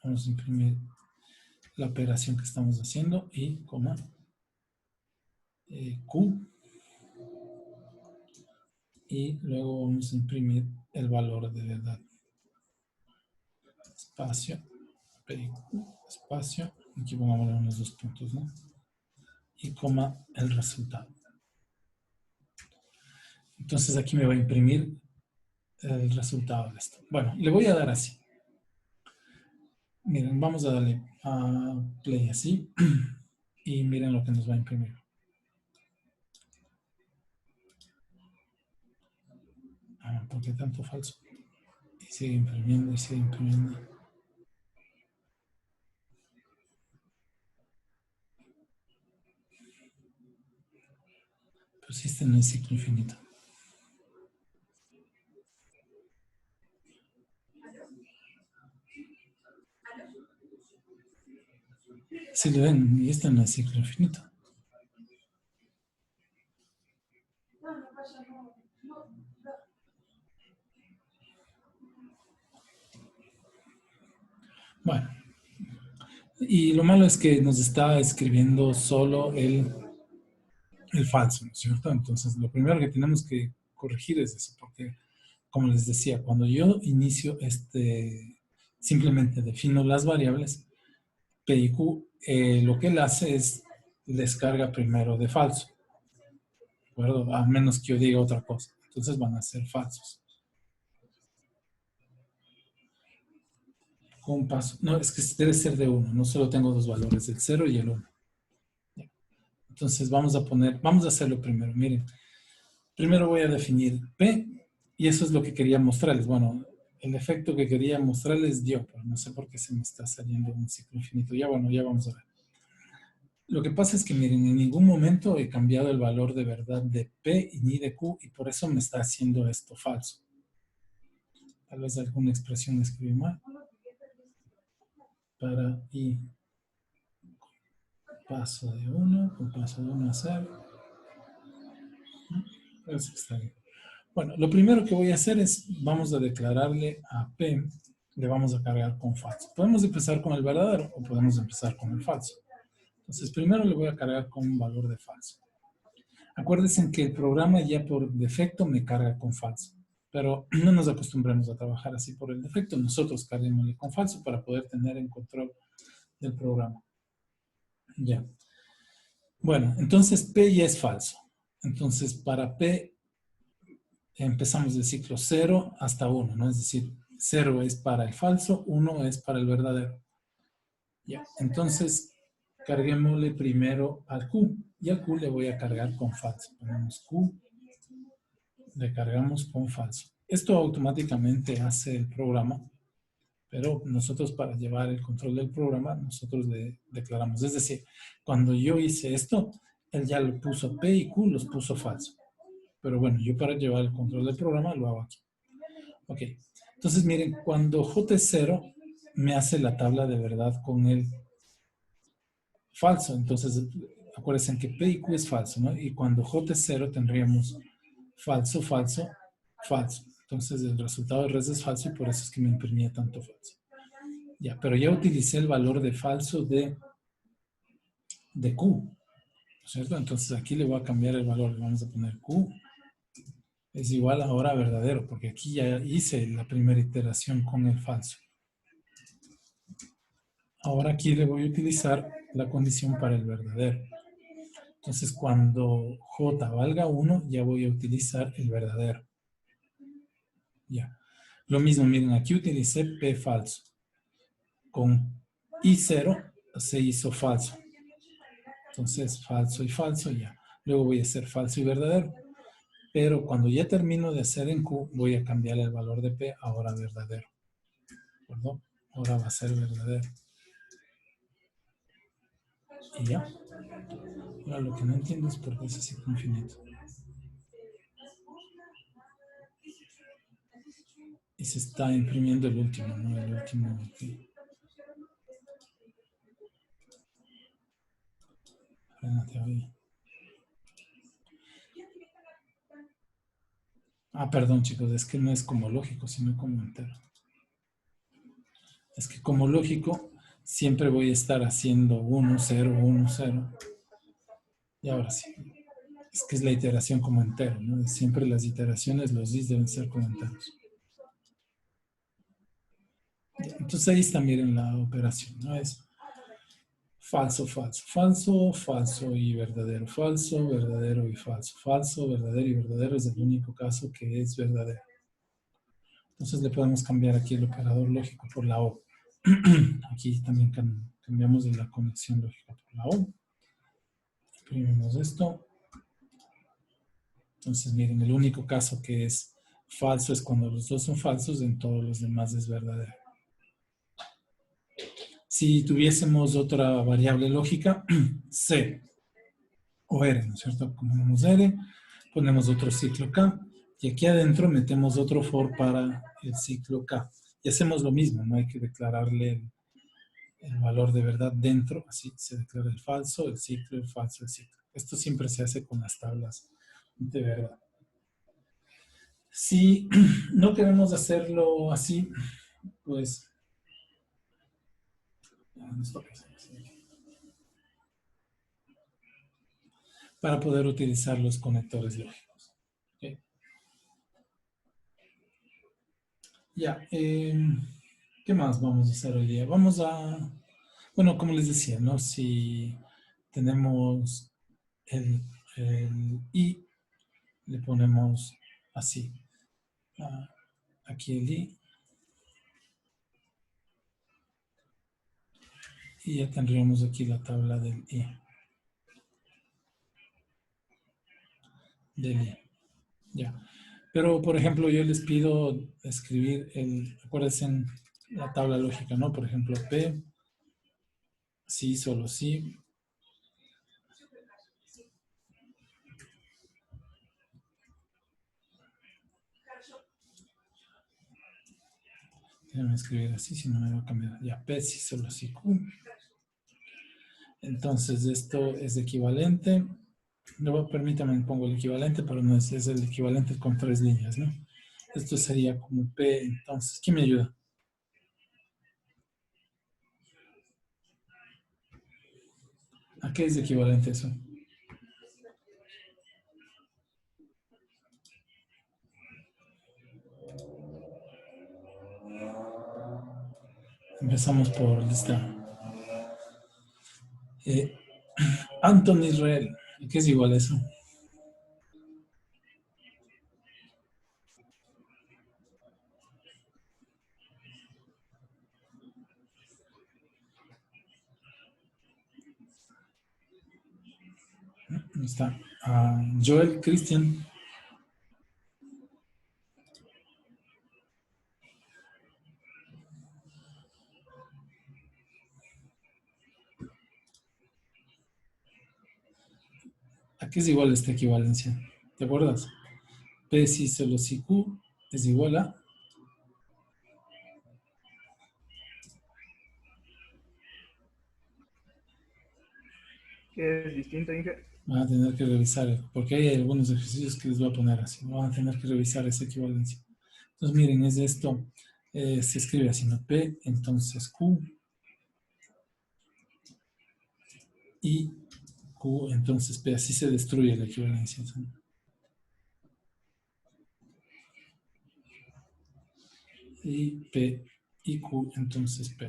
Vamos a imprimir la operación que estamos haciendo y, coma, Q. Y luego vamos a imprimir el valor de verdad. Espacio, P y Q, espacio. Aquí pongámosle unos dos puntos, ¿no? Y coma el resultado. Entonces aquí me va a imprimir el resultado de esto. Bueno, le voy a dar así. Miren, vamos a darle a play así. Y miren lo que nos va a imprimir. ¿Por qué tanto falso? Y sigue imprimiendo y sigue imprimiendo. Persiste en el ciclo infinito. Si le ven, y está en el ciclo infinito. Bueno, y lo malo es que nos está escribiendo solo el falso, ¿no es cierto? Entonces, lo primero que tenemos que corregir es eso, porque, como les decía, cuando yo inicio simplemente defino las variables, P y Q, lo que él hace es descarga primero de falso, ¿de acuerdo? A menos que yo diga otra cosa. Entonces van a ser falsos. Con un paso. No, es que debe ser de 1. No solo tengo dos valores, el 0 y el 1. Entonces vamos a hacerlo primero. Miren, primero voy a definir P y eso es lo que quería mostrarles. Bueno, el efecto que quería mostrarles dio, pero no sé por qué se me está saliendo un ciclo infinito. Ya bueno, ya vamos a ver. Lo que pasa es que, miren, en ningún momento he cambiado el valor de verdad de P ni de Q y por eso me está haciendo esto falso. Tal vez alguna expresión escribí mal. Para I paso de 1, con paso de 1 a 0. Parece que está bien. Bueno, lo primero que voy a hacer es, vamos a declararle a P, le vamos a cargar con falso. Podemos empezar con el verdadero o podemos empezar con el falso. Entonces, primero le voy a cargar con un valor de falso. Acuérdense que el programa ya por defecto me carga con falso. Pero no nos acostumbremos a trabajar así por el defecto. Nosotros carguémosle con falso para poder tener en control del programa. Ya. Bueno, entonces P ya es falso. Entonces, para P empezamos del ciclo 0 hasta 1, ¿no? Es decir, 0 es para el falso, 1 es para el verdadero. Ya. Entonces, carguémosle primero al Q. Y al Q le voy a cargar con falso. Ponemos Q, le cargamos con falso. Esto automáticamente hace el programa, Pero nosotros para llevar el control del programa, nosotros le declaramos. Es decir, cuando yo hice esto, él ya lo puso P y Q, los puso falso. Pero bueno, yo para llevar el control del programa lo hago aquí. Ok. Entonces, miren, cuando J es 0, me hace la tabla de verdad con el falso. Entonces, acuérdense que P y Q es falso, ¿no? Y cuando J es 0, tendríamos falso, falso, falso. Entonces, el resultado de res es falso y por eso es que me imprimía tanto falso. Ya, pero ya utilicé el valor de falso de Q, ¿cierto? Entonces, aquí le voy a cambiar el valor. Le vamos a poner Q es igual ahora a verdadero, porque aquí ya hice la primera iteración con el falso. Ahora aquí le voy a utilizar la condición para el verdadero. Entonces, cuando J valga 1, ya voy a utilizar el verdadero. Ya. Lo mismo, miren, aquí utilicé P falso. Con I0 se hizo falso. Entonces, falso y falso, ya. Luego voy a hacer falso y verdadero. Pero cuando ya termino de hacer en Q, voy a cambiar el valor de P ahora a verdadero. ¿Perdón? Ahora va a ser verdadero. Y ya. Ahora lo que no entiendo es por qué es así infinito. Y se está imprimiendo el último, ¿no? El último aquí. Frénate ahí. Ah, perdón, chicos, es que no es como lógico, sino como entero. Es que como lógico, siempre voy a estar haciendo 1, 0, 1, 0. Y ahora sí. Es que es la iteración como entero, ¿no? Siempre las iteraciones, los is deben ser como enteros. Entonces ahí está, miren la operación, ¿no? Es falso, falso, falso, falso y verdadero, falso, verdadero y falso, falso, verdadero y verdadero es el único caso que es verdadero. Entonces le podemos cambiar aquí el operador lógico por la O. Aquí también cambiamos de la conexión lógica por la O. Imprimimos esto. Entonces miren, el único caso que es falso es cuando los dos son falsos, en todos los demás es verdadero. Si tuviésemos otra variable lógica, C o R, ¿no es cierto? Ponemos R, ponemos otro ciclo K, y aquí adentro metemos otro for para el ciclo K. Y hacemos lo mismo, no hay que declararle el valor de verdad dentro, así se declara el falso, el ciclo, el falso, el ciclo. Esto siempre se hace con las tablas de verdad. Si no queremos hacerlo así, pues para poder utilizar los conectores lógicos. ¿Okay? Ya, ¿qué más vamos a hacer hoy día? Vamos a, bueno, como les decía, ¿no? Si tenemos el I, le ponemos así. Aquí el I. Y ya tendríamos aquí la tabla del I. Del I. Ya. Pero, por ejemplo, yo les pido escribir acuérdense en la tabla lógica, ¿no? Por ejemplo, P, sí, solo sí. Déjenme escribir así, si no me va a cambiar. Ya, P, sí, solo sí, Q. Entonces, esto es equivalente. No, permítanme, pongo el equivalente, pero no es el equivalente con 3 líneas, ¿no? Esto sería como P, entonces, ¿quién me ayuda? ¿A qué es equivalente eso? Empezamos por lista. Anton Israel, ¿a qué es igual eso? ¿Dónde está? Joel Christian. ¿Qué es igual a esta equivalencia? ¿Te acuerdas? P si solo si Q es igual a... ¿Qué es distinto, Inge? Van a tener que revisar, porque hay algunos ejercicios que les voy a poner así. Van a tener que revisar esa equivalencia. Entonces, miren, es esto. Se escribe así, ¿no? P, entonces Q. Y Q, entonces P. Así se destruye la equivalencia. ¿Sí? Y P y Q, entonces P.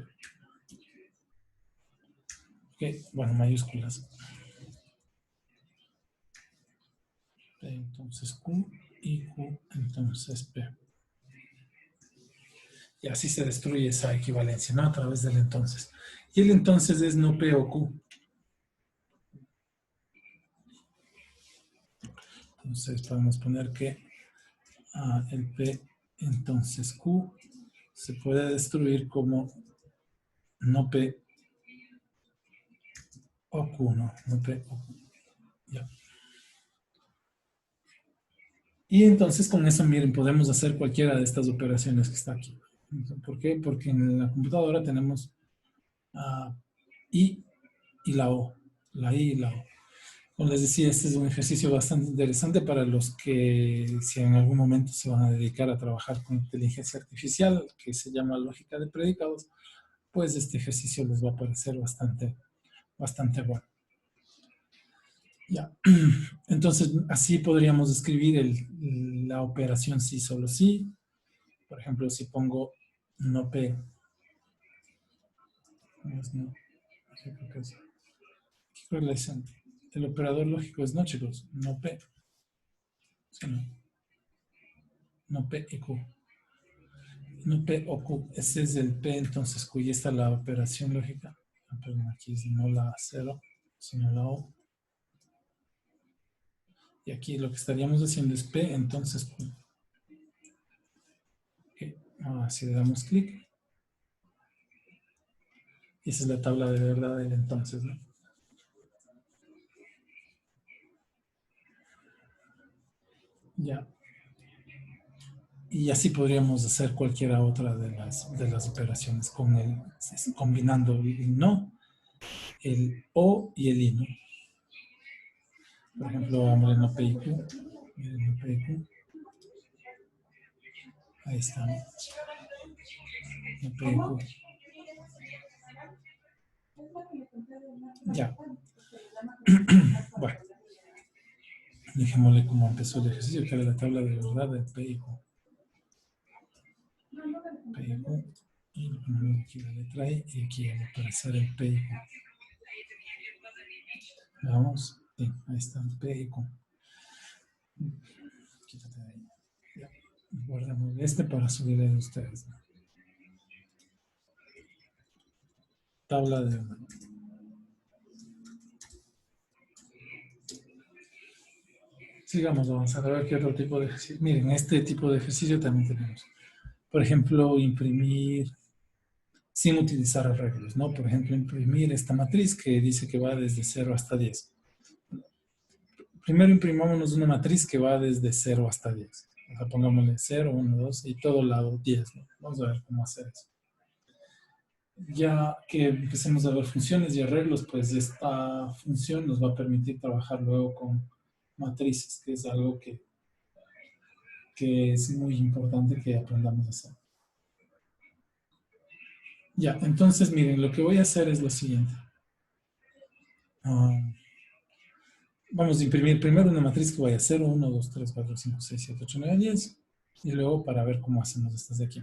Ok, bueno, mayúsculas. P, entonces Q y Q, entonces P. Y así se destruye esa equivalencia, ¿no? A través del entonces. Y el entonces es no P o Q. Entonces podemos poner que el P, entonces Q, se puede destruir como no P o Q, ¿no? No P o Q. Ya. Y entonces con eso, miren, podemos hacer cualquiera de estas operaciones que está aquí. ¿Por qué? Porque en la computadora tenemos I y la O. La I y la O. Como les decía, este es un ejercicio bastante interesante para los que si en algún momento se van a dedicar a trabajar con inteligencia artificial, que se llama lógica de predicados, pues este ejercicio les va a parecer bastante bueno. Ya. Entonces, así podríamos escribir la operación sí, solo sí. Por ejemplo, si pongo no P, no es no, no sé qué es. ¿Qué correlación? El operador lógico es no, chicos, no P. Sí, no. No P y Q. No P o Q. Ese es el P, entonces Q. Y está la operación lógica. Perdón, aquí es no la 0, sino la O. Y aquí lo que estaríamos haciendo es P, entonces Q. Okay. Ahora, si le damos clic, y esa es la tabla de verdad del entonces, ¿no? Ya. Y así podríamos hacer cualquiera otra de las operaciones con combinando el no, el o y el i, ¿no? Por ejemplo, vamos a no P y Q. Miren, no P y Q. Ahí está, ¿no? No P y Q. Ya. Bueno, dejémosle como empezó el ejercicio, que era la tabla de verdad del P y Q. P y Q. Y le ponemos aquí la letra E y aquí va a aparecer el P y Q. Vamos. Sí, ahí está el P y Q. Quítate de ahí. Ya. Guardamos este para subir a ustedes, ¿no? Tabla de verdad. Sigamos avanzando a ver qué otro tipo de ejercicio. Miren, este tipo de ejercicio también tenemos. Por ejemplo, imprimir sin utilizar arreglos, ¿no? Por ejemplo, imprimir esta matriz que dice que va desde 0 hasta 10. Primero imprimámonos una matriz que va desde 0 hasta 10. O sea, pongámosle 0, 1, 2 y todo lado 10, ¿no? Vamos a ver cómo hacer eso. Ya que empecemos a ver funciones y arreglos, pues esta función nos va a permitir trabajar luego con matrices, que es algo que es muy importante que aprendamos a hacer. Ya, entonces miren, lo que voy a hacer es lo siguiente. Vamos a imprimir primero una matriz que vaya a 0, 1, 2, 3, 4, 5, 6, 7, 8, 9, 10. Y luego para ver cómo hacemos estas de aquí.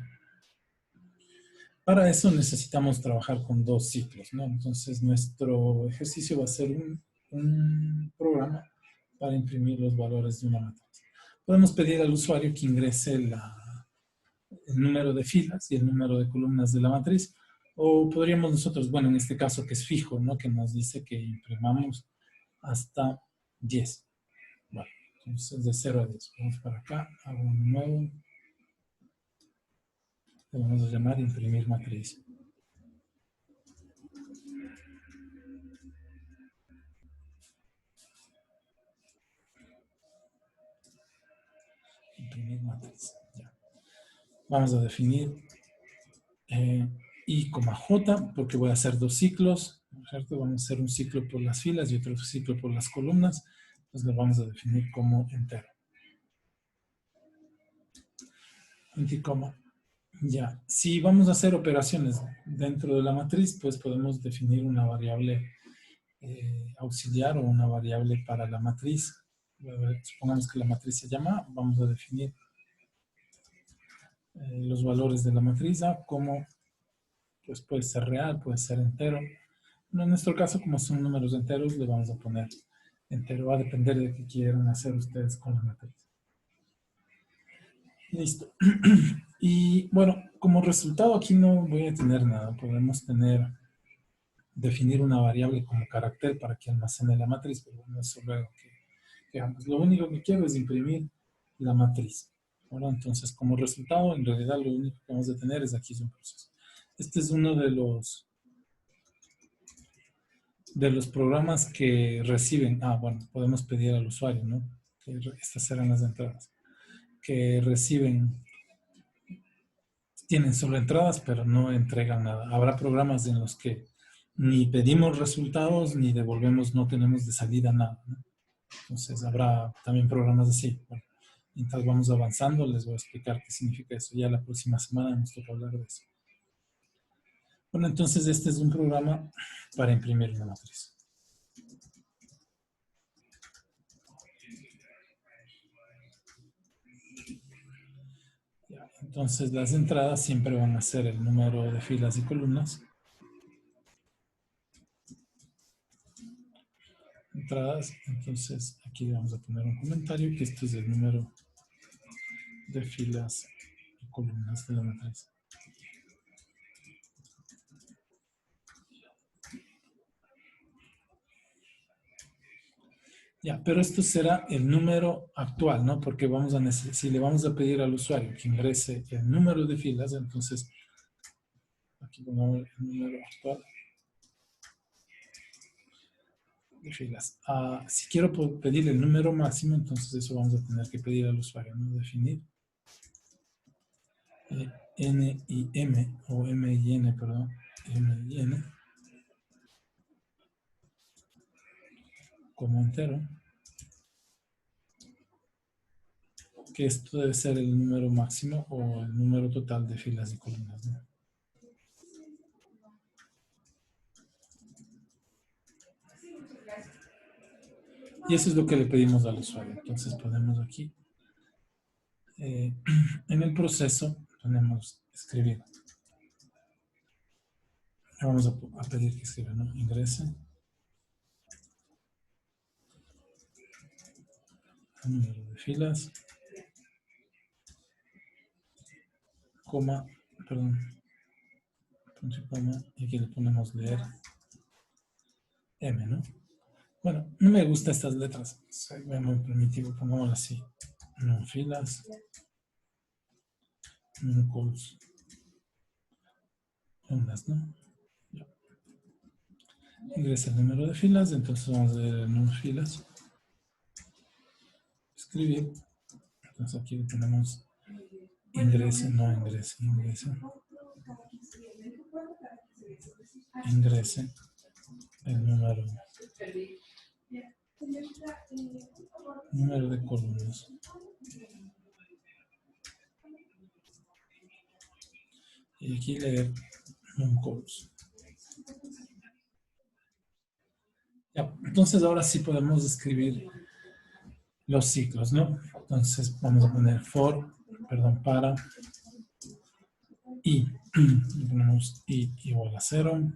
Para eso necesitamos trabajar con dos ciclos, ¿no? Entonces nuestro ejercicio va a ser un programa para imprimir los valores de una matriz. Podemos pedir al usuario que ingrese el número de filas y el número de columnas de la matriz. O podríamos nosotros, bueno, en este caso que es fijo, ¿no? Que nos dice que imprimamos hasta 10. Bueno, entonces de 0 a 10. Vamos para acá, hago un nuevo. Le vamos a llamar imprimir matriz. definir matriz. Ya. Vamos a definir I, J, porque voy a hacer dos ciclos, ¿no es cierto? Vamos a hacer un ciclo por las filas y otro ciclo por las columnas. Entonces lo vamos a definir como entero. Anticoma. Ya, si vamos a hacer operaciones dentro de la matriz, pues podemos definir una variable auxiliar o una variable para la matriz. Supongamos que la matriz se llama A, vamos a definir los valores de la matriz A como, pues puede ser real, puede ser entero. En nuestro caso, como son números enteros, le vamos a poner entero. Va a depender de qué quieran hacer ustedes con la matriz. Listo. Y bueno, como resultado aquí no voy a tener nada. Podemos definir una variable como carácter para que almacene la matriz, pero bueno, eso luego que hagamos. Lo único que quiero es imprimir la matriz. Bueno, entonces, como resultado, en realidad lo único que vamos a tener es aquí es un proceso. Este es uno de los programas que reciben, bueno, podemos pedir al usuario, ¿no? Que estas serán las entradas. Que reciben, tienen solo entradas, pero no entregan nada. Habrá programas en los que ni pedimos resultados, ni devolvemos, no tenemos de salida nada, ¿no? Entonces habrá también programas así. Bueno, mientras vamos avanzando, les voy a explicar qué significa eso. Ya la próxima semana nos toca hablar de eso. Bueno, entonces este es un programa para imprimir una matriz. Ya, entonces las entradas siempre van a ser el número de filas y columnas. Entradas, entonces aquí le vamos a poner un comentario que esto es el número de filas y columnas de la matriz. Ya, pero esto será el número actual, ¿no? Porque vamos a si le vamos a pedir al usuario que ingrese el número de filas, entonces aquí pongamos el número actual de filas. Si quiero pedir el número máximo, entonces eso vamos a tener que pedir al usuario, ¿no? Definir N y M, o M y N, perdón, M y N como entero, que esto debe ser el número máximo o el número total de filas y columnas, ¿no? Y eso es lo que le pedimos al usuario. Entonces ponemos aquí, en el proceso, ponemos escribir. Le vamos a pedir que escriba, ¿no? Ingrese el número de filas, coma, perdón, punto y coma, y aquí le ponemos leer M, ¿no? Bueno, no me gustan estas letras, soy muy primitivo, pongámoslo así. No filas, no calls, ondas, ¿no? Ya. Ingresa el número de filas, entonces vamos a ver el número de filas. Escribir, entonces aquí le ponemos ingrese, no ingrese, ingrese el número de columnas. Y aquí leer calls. Ya, entonces ahora sí podemos escribir los ciclos, ¿no? Entonces vamos a poner para y ponemos i igual a 0.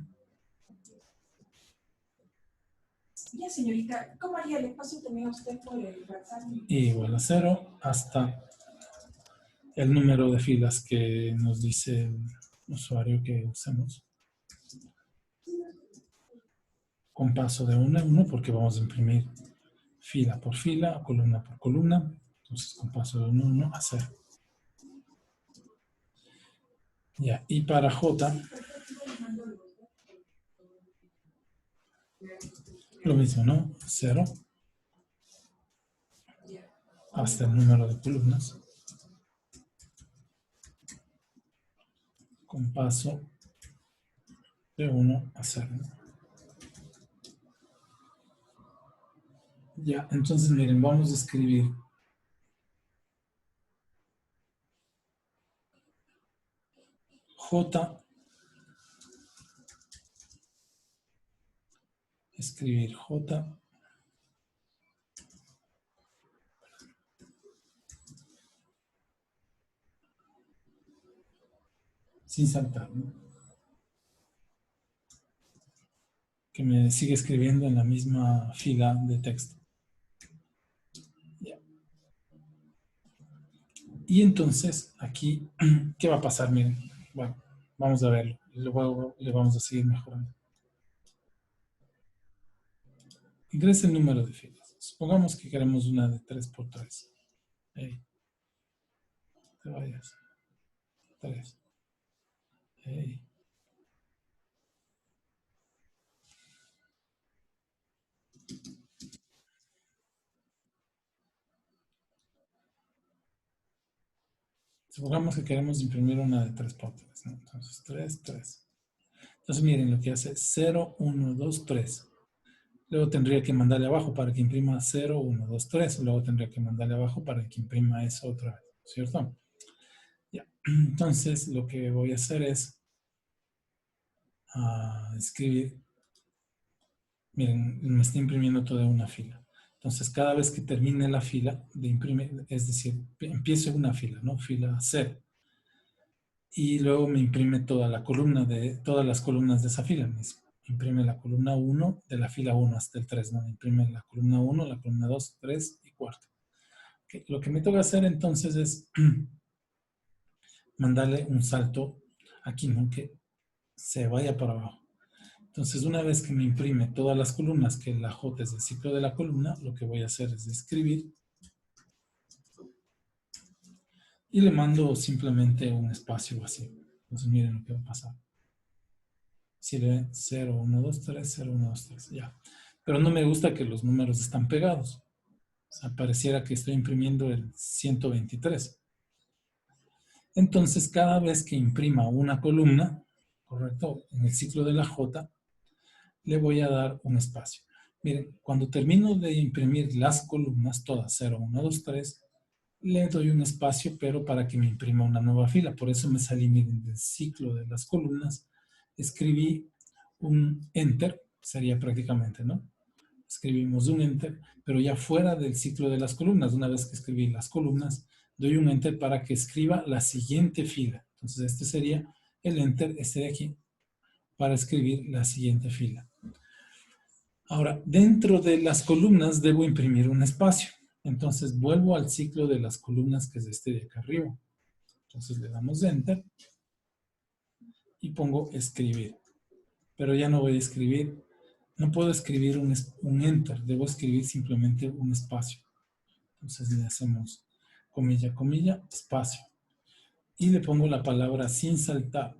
Ya, señorita, ¿cómo haría el espacio también a usted por el WhatsApp? I igual a 0 hasta el número de filas que nos dice el usuario que usemos. Con paso de 1 en 1 porque vamos a imprimir fila por fila, columna por columna. Entonces con paso de 1 en 1 a 0. Ya, y para J, lo mismo, ¿no? 0 hasta el número de columnas. con paso de 1 a 0. Ya, entonces miren, vamos a escribir J, sin saltar, ¿no? Que me sigue escribiendo en la misma fila de texto. Ya. Y entonces, aquí, ¿qué va a pasar? Miren, bueno, vamos a verlo. Luego le vamos a seguir mejorando. Ingresa el número de filas. Supongamos que queremos una de 3x3. Hey, te vayas. 3. Hey. Supongamos que queremos imprimir una de 3x3, ¿no? Entonces, 3, 3. Entonces, miren lo que hace 0, 1, 2, 3. Luego tendría que mandarle abajo para que imprima 0, 1, 2, 3. Luego tendría que mandarle abajo para que imprima eso otra vez, ¿cierto? Ya. Entonces, lo que voy a hacer es escribir. Miren, me está imprimiendo toda una fila. Entonces, cada vez que termine la fila de imprimir, es decir, empiezo una fila, ¿no? Fila 0. Y luego me imprime toda la columna todas las columnas de esa fila. Me imprime la columna 1 de la fila 1 hasta el 3, ¿no? Me imprime la columna 1, la columna 2, 3 y 4. Okay. Lo que me toca hacer entonces es mandarle un salto aquí, ¿no? Que se vaya para abajo. Entonces, una vez que me imprime todas las columnas, que la J es el ciclo de la columna, lo que voy a hacer es escribir y le mando simplemente un espacio vacío. Entonces, miren lo que va a pasar. Si le ven 0, 1, 2, 3, 0, 1, 2, 3, ya. Pero no me gusta que los números están pegados. O sea, pareciera que estoy imprimiendo el 123. Entonces, cada vez que imprima una columna, correcto, en el ciclo de la J, le voy a dar un espacio. Miren, cuando termino de imprimir las columnas, todas, 0, 1, 2, 3, le doy un espacio, pero para que me imprima una nueva fila. Por eso me salí, miren, del ciclo de las columnas. Escribí un enter, sería prácticamente, ¿no? Escribimos un enter, pero ya fuera del ciclo de las columnas. Una vez que escribí las columnas, doy un enter para que escriba la siguiente fila. Entonces, este sería el enter, este de aquí, para escribir la siguiente fila. Ahora, dentro de las columnas debo imprimir un espacio. Entonces, vuelvo al ciclo de las columnas, que es este de acá arriba. Entonces, le damos Enter y pongo escribir. Pero ya no voy a escribir, no puedo escribir un Enter, debo escribir simplemente un espacio. Entonces, le hacemos comilla, comilla, espacio. Y le pongo la palabra sin saltar,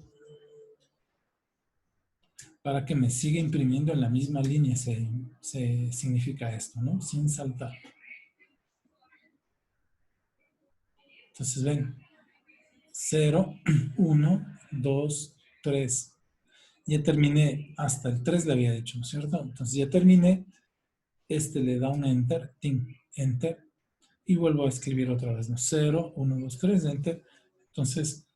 para que me siga imprimiendo en la misma línea, se significa esto, ¿no? Sin saltar. Entonces ven, 0, 1, 2, 3. Ya terminé, hasta el 3 le había hecho, ¿cierto? Entonces ya terminé, este le da un enter, enter, y vuelvo a escribir otra vez, ¿no? 0, 1, 2, 3, enter. Entonces,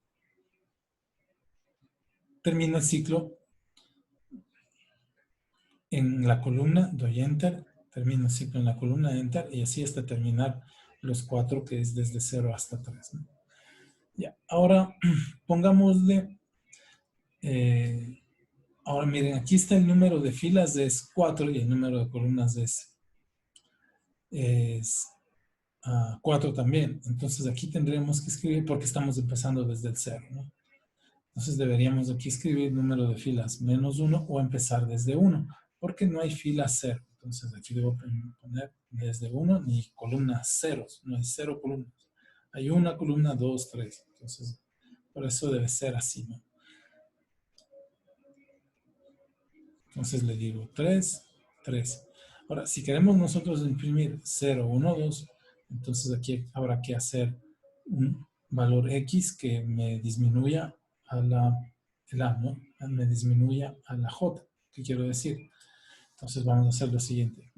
termino el ciclo en la columna, doy enter, termino el ciclo en la columna, enter, y así hasta terminar los 4, que es desde 0 hasta 3, ¿no? Ya, ahora pongámosle, ahora miren, aquí está el número de filas es 4 y el número de columnas es 4 también. Entonces aquí tendríamos que escribir, porque estamos empezando desde el 0, ¿no? Entonces deberíamos aquí escribir número de filas -1 o empezar desde 1, porque no hay fila 0. Entonces aquí debo poner desde 1 ni columnas ceros, no hay 0 columnas. Hay una columna, 2, 3. Entonces, por eso debe ser así, ¿no? Entonces le digo 3, 3. Ahora, si queremos nosotros imprimir 0, 1, 2, entonces aquí habrá que hacer un valor X que me disminuya a el A, ¿no? Me disminuya a la J. ¿Qué quiero decir? Entonces vamos a hacer lo siguiente.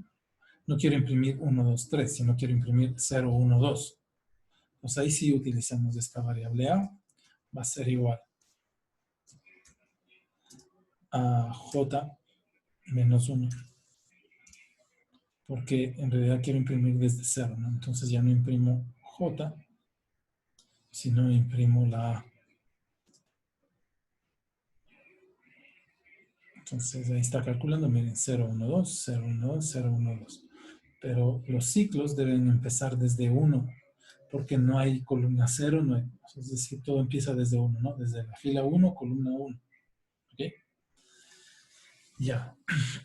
No quiero imprimir 1, 2, 3, sino quiero imprimir 0, 1, 2. Entonces ahí sí utilizamos esta variable A. Va a ser igual a J menos 1. Porque en realidad quiero imprimir desde 0, ¿no? Entonces ya no imprimo J, sino imprimo la A. Entonces ahí está calculando, miren, 0, 1, 2, 0, 1, 2, 0, 1, 2. Pero los ciclos deben empezar desde 1, porque no hay columna 0, no hay, es decir, todo empieza desde 1, ¿no? Desde la fila 1, columna 1. ¿Ok? Ya,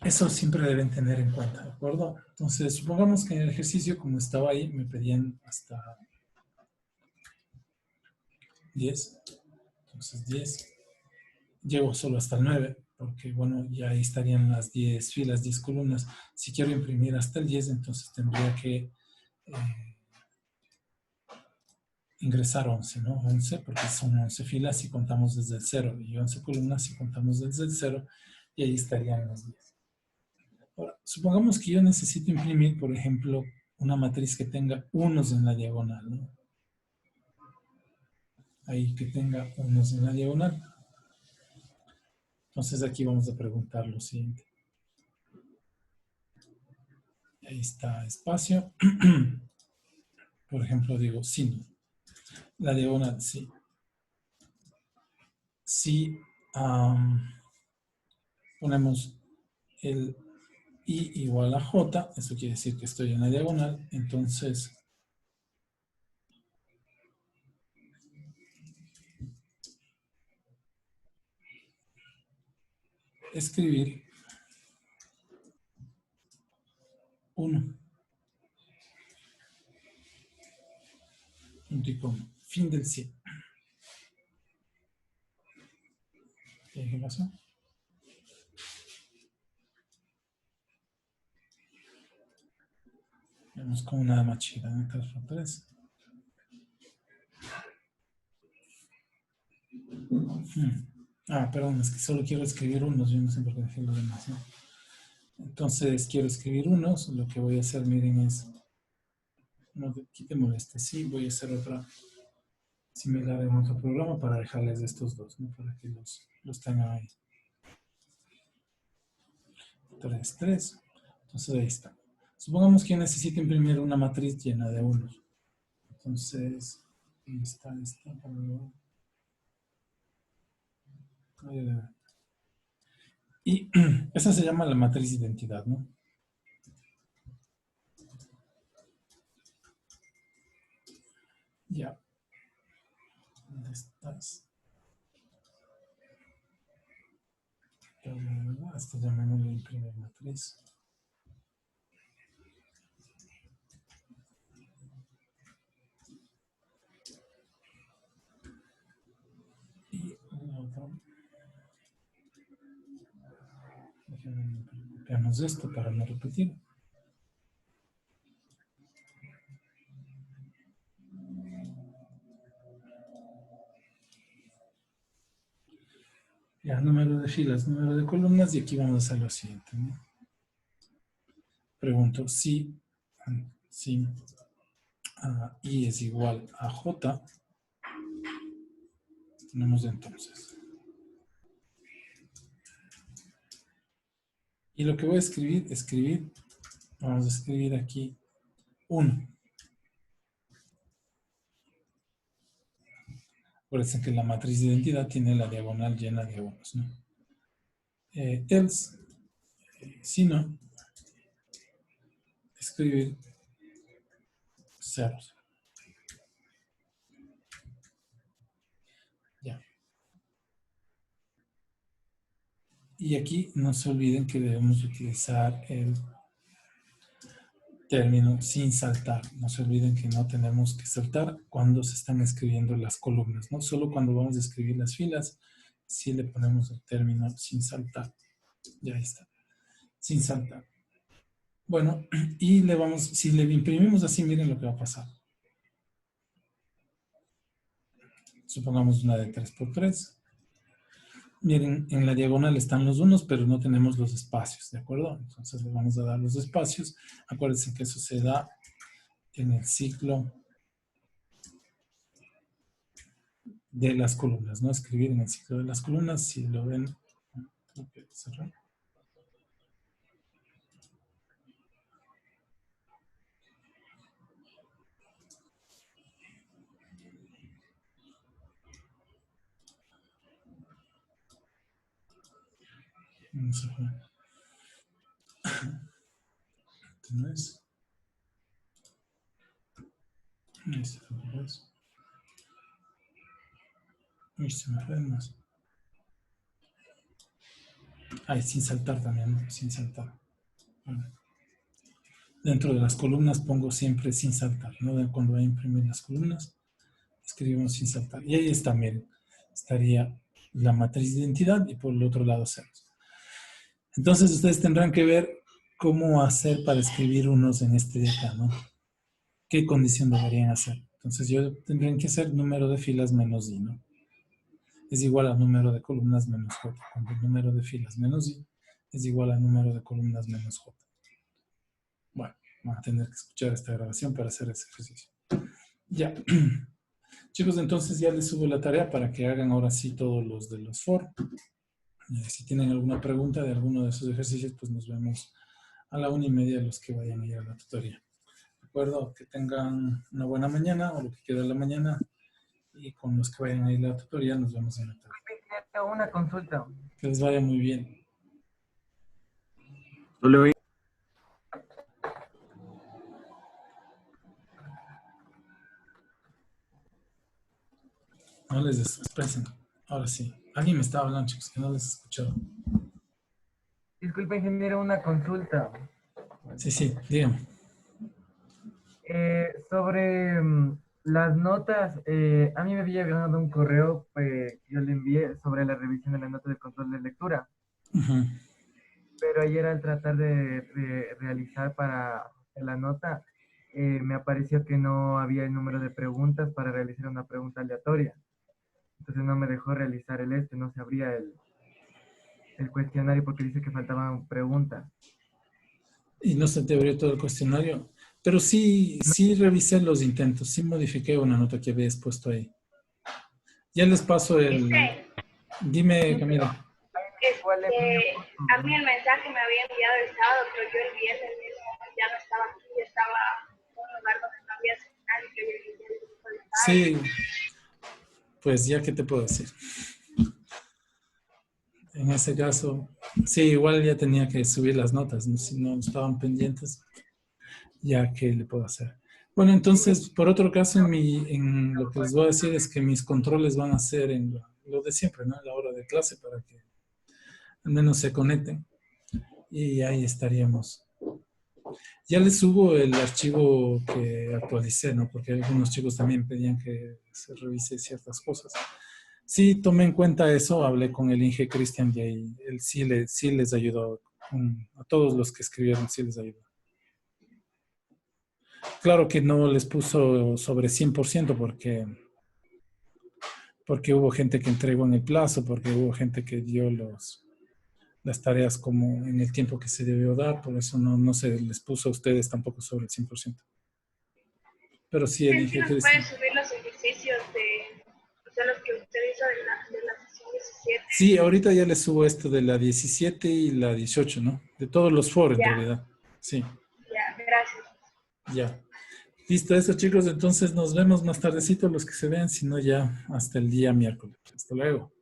eso siempre deben tener en cuenta, ¿de acuerdo? Entonces, supongamos que en el ejercicio, como estaba ahí, me pedían hasta 10. Entonces, 10. Llego solo hasta el 9, porque, bueno, ya ahí estarían las 10 filas, 10 columnas. Si quiero imprimir hasta el 10, entonces tendría que ingresar 11, ¿no? 11, porque son 11 filas si contamos desde el 0, y 11 columnas si contamos desde el 0, y ahí estarían las 10. Ahora, supongamos que yo necesito imprimir, por ejemplo, una matriz que tenga unos en la diagonal, ¿no? Ahí que tenga unos en la diagonal. Entonces aquí vamos a preguntar lo siguiente. Ahí está espacio. Por ejemplo, digo sí, ¿no? La diagonal, sí. Si ponemos el I igual a J, eso quiere decir que estoy en la diagonal, entonces escribir 1. Punto y coma. Fin del sí. ¿Qué pasó? Vemos como nada más chida, ¿no? 3. Perdón, es que solo quiero escribir unos, yo no sé por qué dejé los demás, ¿no? Entonces quiero escribir unos, lo que voy a hacer, miren, es, no, quitémosle este, sí, voy a hacer otra similar en otro programa para dejarles estos dos, ¿no? Para que los tengan ahí. 3, 3. Entonces ahí está. Supongamos que yo necesito imprimir una matriz llena de unos. Entonces, ahí está esta. Y esa se llama la matriz de identidad, ¿no? Ya. ¿Dónde estás? Esto llamémosle imprimir matriz. Y la otra. Copiamos esto para no repetir. Ya, número de filas, número de columnas, y aquí vamos a hacer lo siguiente, ¿no? Pregunto si I es igual a J, tenemos entonces. Y lo que voy a escribir, vamos a escribir aquí 1. Acuérdense que la matriz de identidad tiene la diagonal llena de unos, ¿no? Else, si no, escribir ceros. Ya. Y aquí no se olviden que debemos utilizar el término sin saltar. No se olviden que no tenemos que saltar cuando se están escribiendo las columnas, ¿no? Solo cuando vamos a escribir las filas, sí le ponemos el término sin saltar. Ya está. Sin saltar. Bueno, y si le imprimimos así, miren lo que va a pasar. Supongamos una de 3 por 3. Miren, en la diagonal están los unos, pero no tenemos los espacios, ¿de acuerdo? Entonces le vamos a dar los espacios. Acuérdense que eso se da en el ciclo de las columnas, ¿no? Escribir en el ciclo de las columnas, si lo ven. Ok, cerrar. Vamos a ver. Este no es. Este tampoco es. Uy, se me fue más. Ay, sin saltar también, ¿no? Sin saltar. Bueno. Dentro de las columnas pongo siempre sin saltar, ¿no? Cuando voy a imprimir las columnas, escribimos sin saltar. Y ahí está, miren. Estaría la matriz de identidad y por el otro lado ceros. Entonces ustedes tendrán que ver cómo hacer para escribir unos en este de acá, ¿no? ¿Qué condición deberían hacer? Entonces tendrían que hacer número de filas menos i, ¿no? Es igual a número de columnas menos j. Cuando el número de filas menos i es igual a número de columnas menos j. Bueno, van a tener que escuchar esta grabación para hacer ese ejercicio. Ya. Chicos, entonces ya les subo la tarea para que hagan ahora sí todos los de los for. Si tienen alguna pregunta de alguno de esos ejercicios, pues nos vemos a la 1:30 los que vayan a ir a la tutoría. ¿De acuerdo? Que tengan una buena mañana o lo que queda de la mañana. Y con los que vayan a ir a la tutoría nos vemos en la tarde. Una consulta. Que les vaya muy bien. No les expresen. Ahora sí. Alguien me estaba hablando, chicos, que no les escuchaba. Disculpe, ingeniero, una consulta. Sí, dígame. Sobre las notas, a mí me había llegado un correo que yo le envié sobre la revisión de las notas de control de lectura. Uh-huh. Pero ayer al tratar de realizar para la nota, me apareció que no había el número de preguntas para realizar una pregunta aleatoria. Entonces no me dejó realizar no se abría el cuestionario porque dice que faltaban preguntas. Y no se te abrió todo el cuestionario. Pero sí revisé los intentos. Sí modifiqué una nota que habías puesto ahí. Ya les paso el... Dime, Camila. A mí el mensaje me había enviado el sábado, pero yo el viernes mismo ya no estaba aquí, estaba en un lugar donde no había señal y que yo el grupo de Sí, pues ya qué te puedo decir. En ese caso, sí, igual ya tenía que subir las notas, ¿no? Si no estaban pendientes, ya qué le puedo hacer. Bueno, entonces, por otro caso, en lo que les voy a decir es que mis controles van a ser en lo de siempre, ¿no? En la hora de clase para que al menos se conecten. Y ahí estaríamos. Ya les subo el archivo que actualicé, ¿no? Porque algunos chicos también pedían que se revise ciertas cosas. Sí, tomé en cuenta eso, hablé con el Inge Cristian y ahí él sí les ayudó. A todos los que escribieron sí les ayudó. Claro que no les puso sobre 100% porque hubo gente que entregó en el plazo, porque hubo gente que dio las tareas como en el tiempo que se debió dar, por eso no se les puso a ustedes tampoco sobre el 100%. Pero sí el Inge Cristian. Cristian. ¿Puedes subir los ejercicios de los que usted hizo de la sesión 17? Sí, ahorita ya les subo esto de la 17 y la 18, ¿no? De todos los foros, en realidad. Sí. Ya, gracias. Ya. Listo, eso chicos, entonces nos vemos más tardecito los que se vean, si no ya hasta el día miércoles. Hasta luego.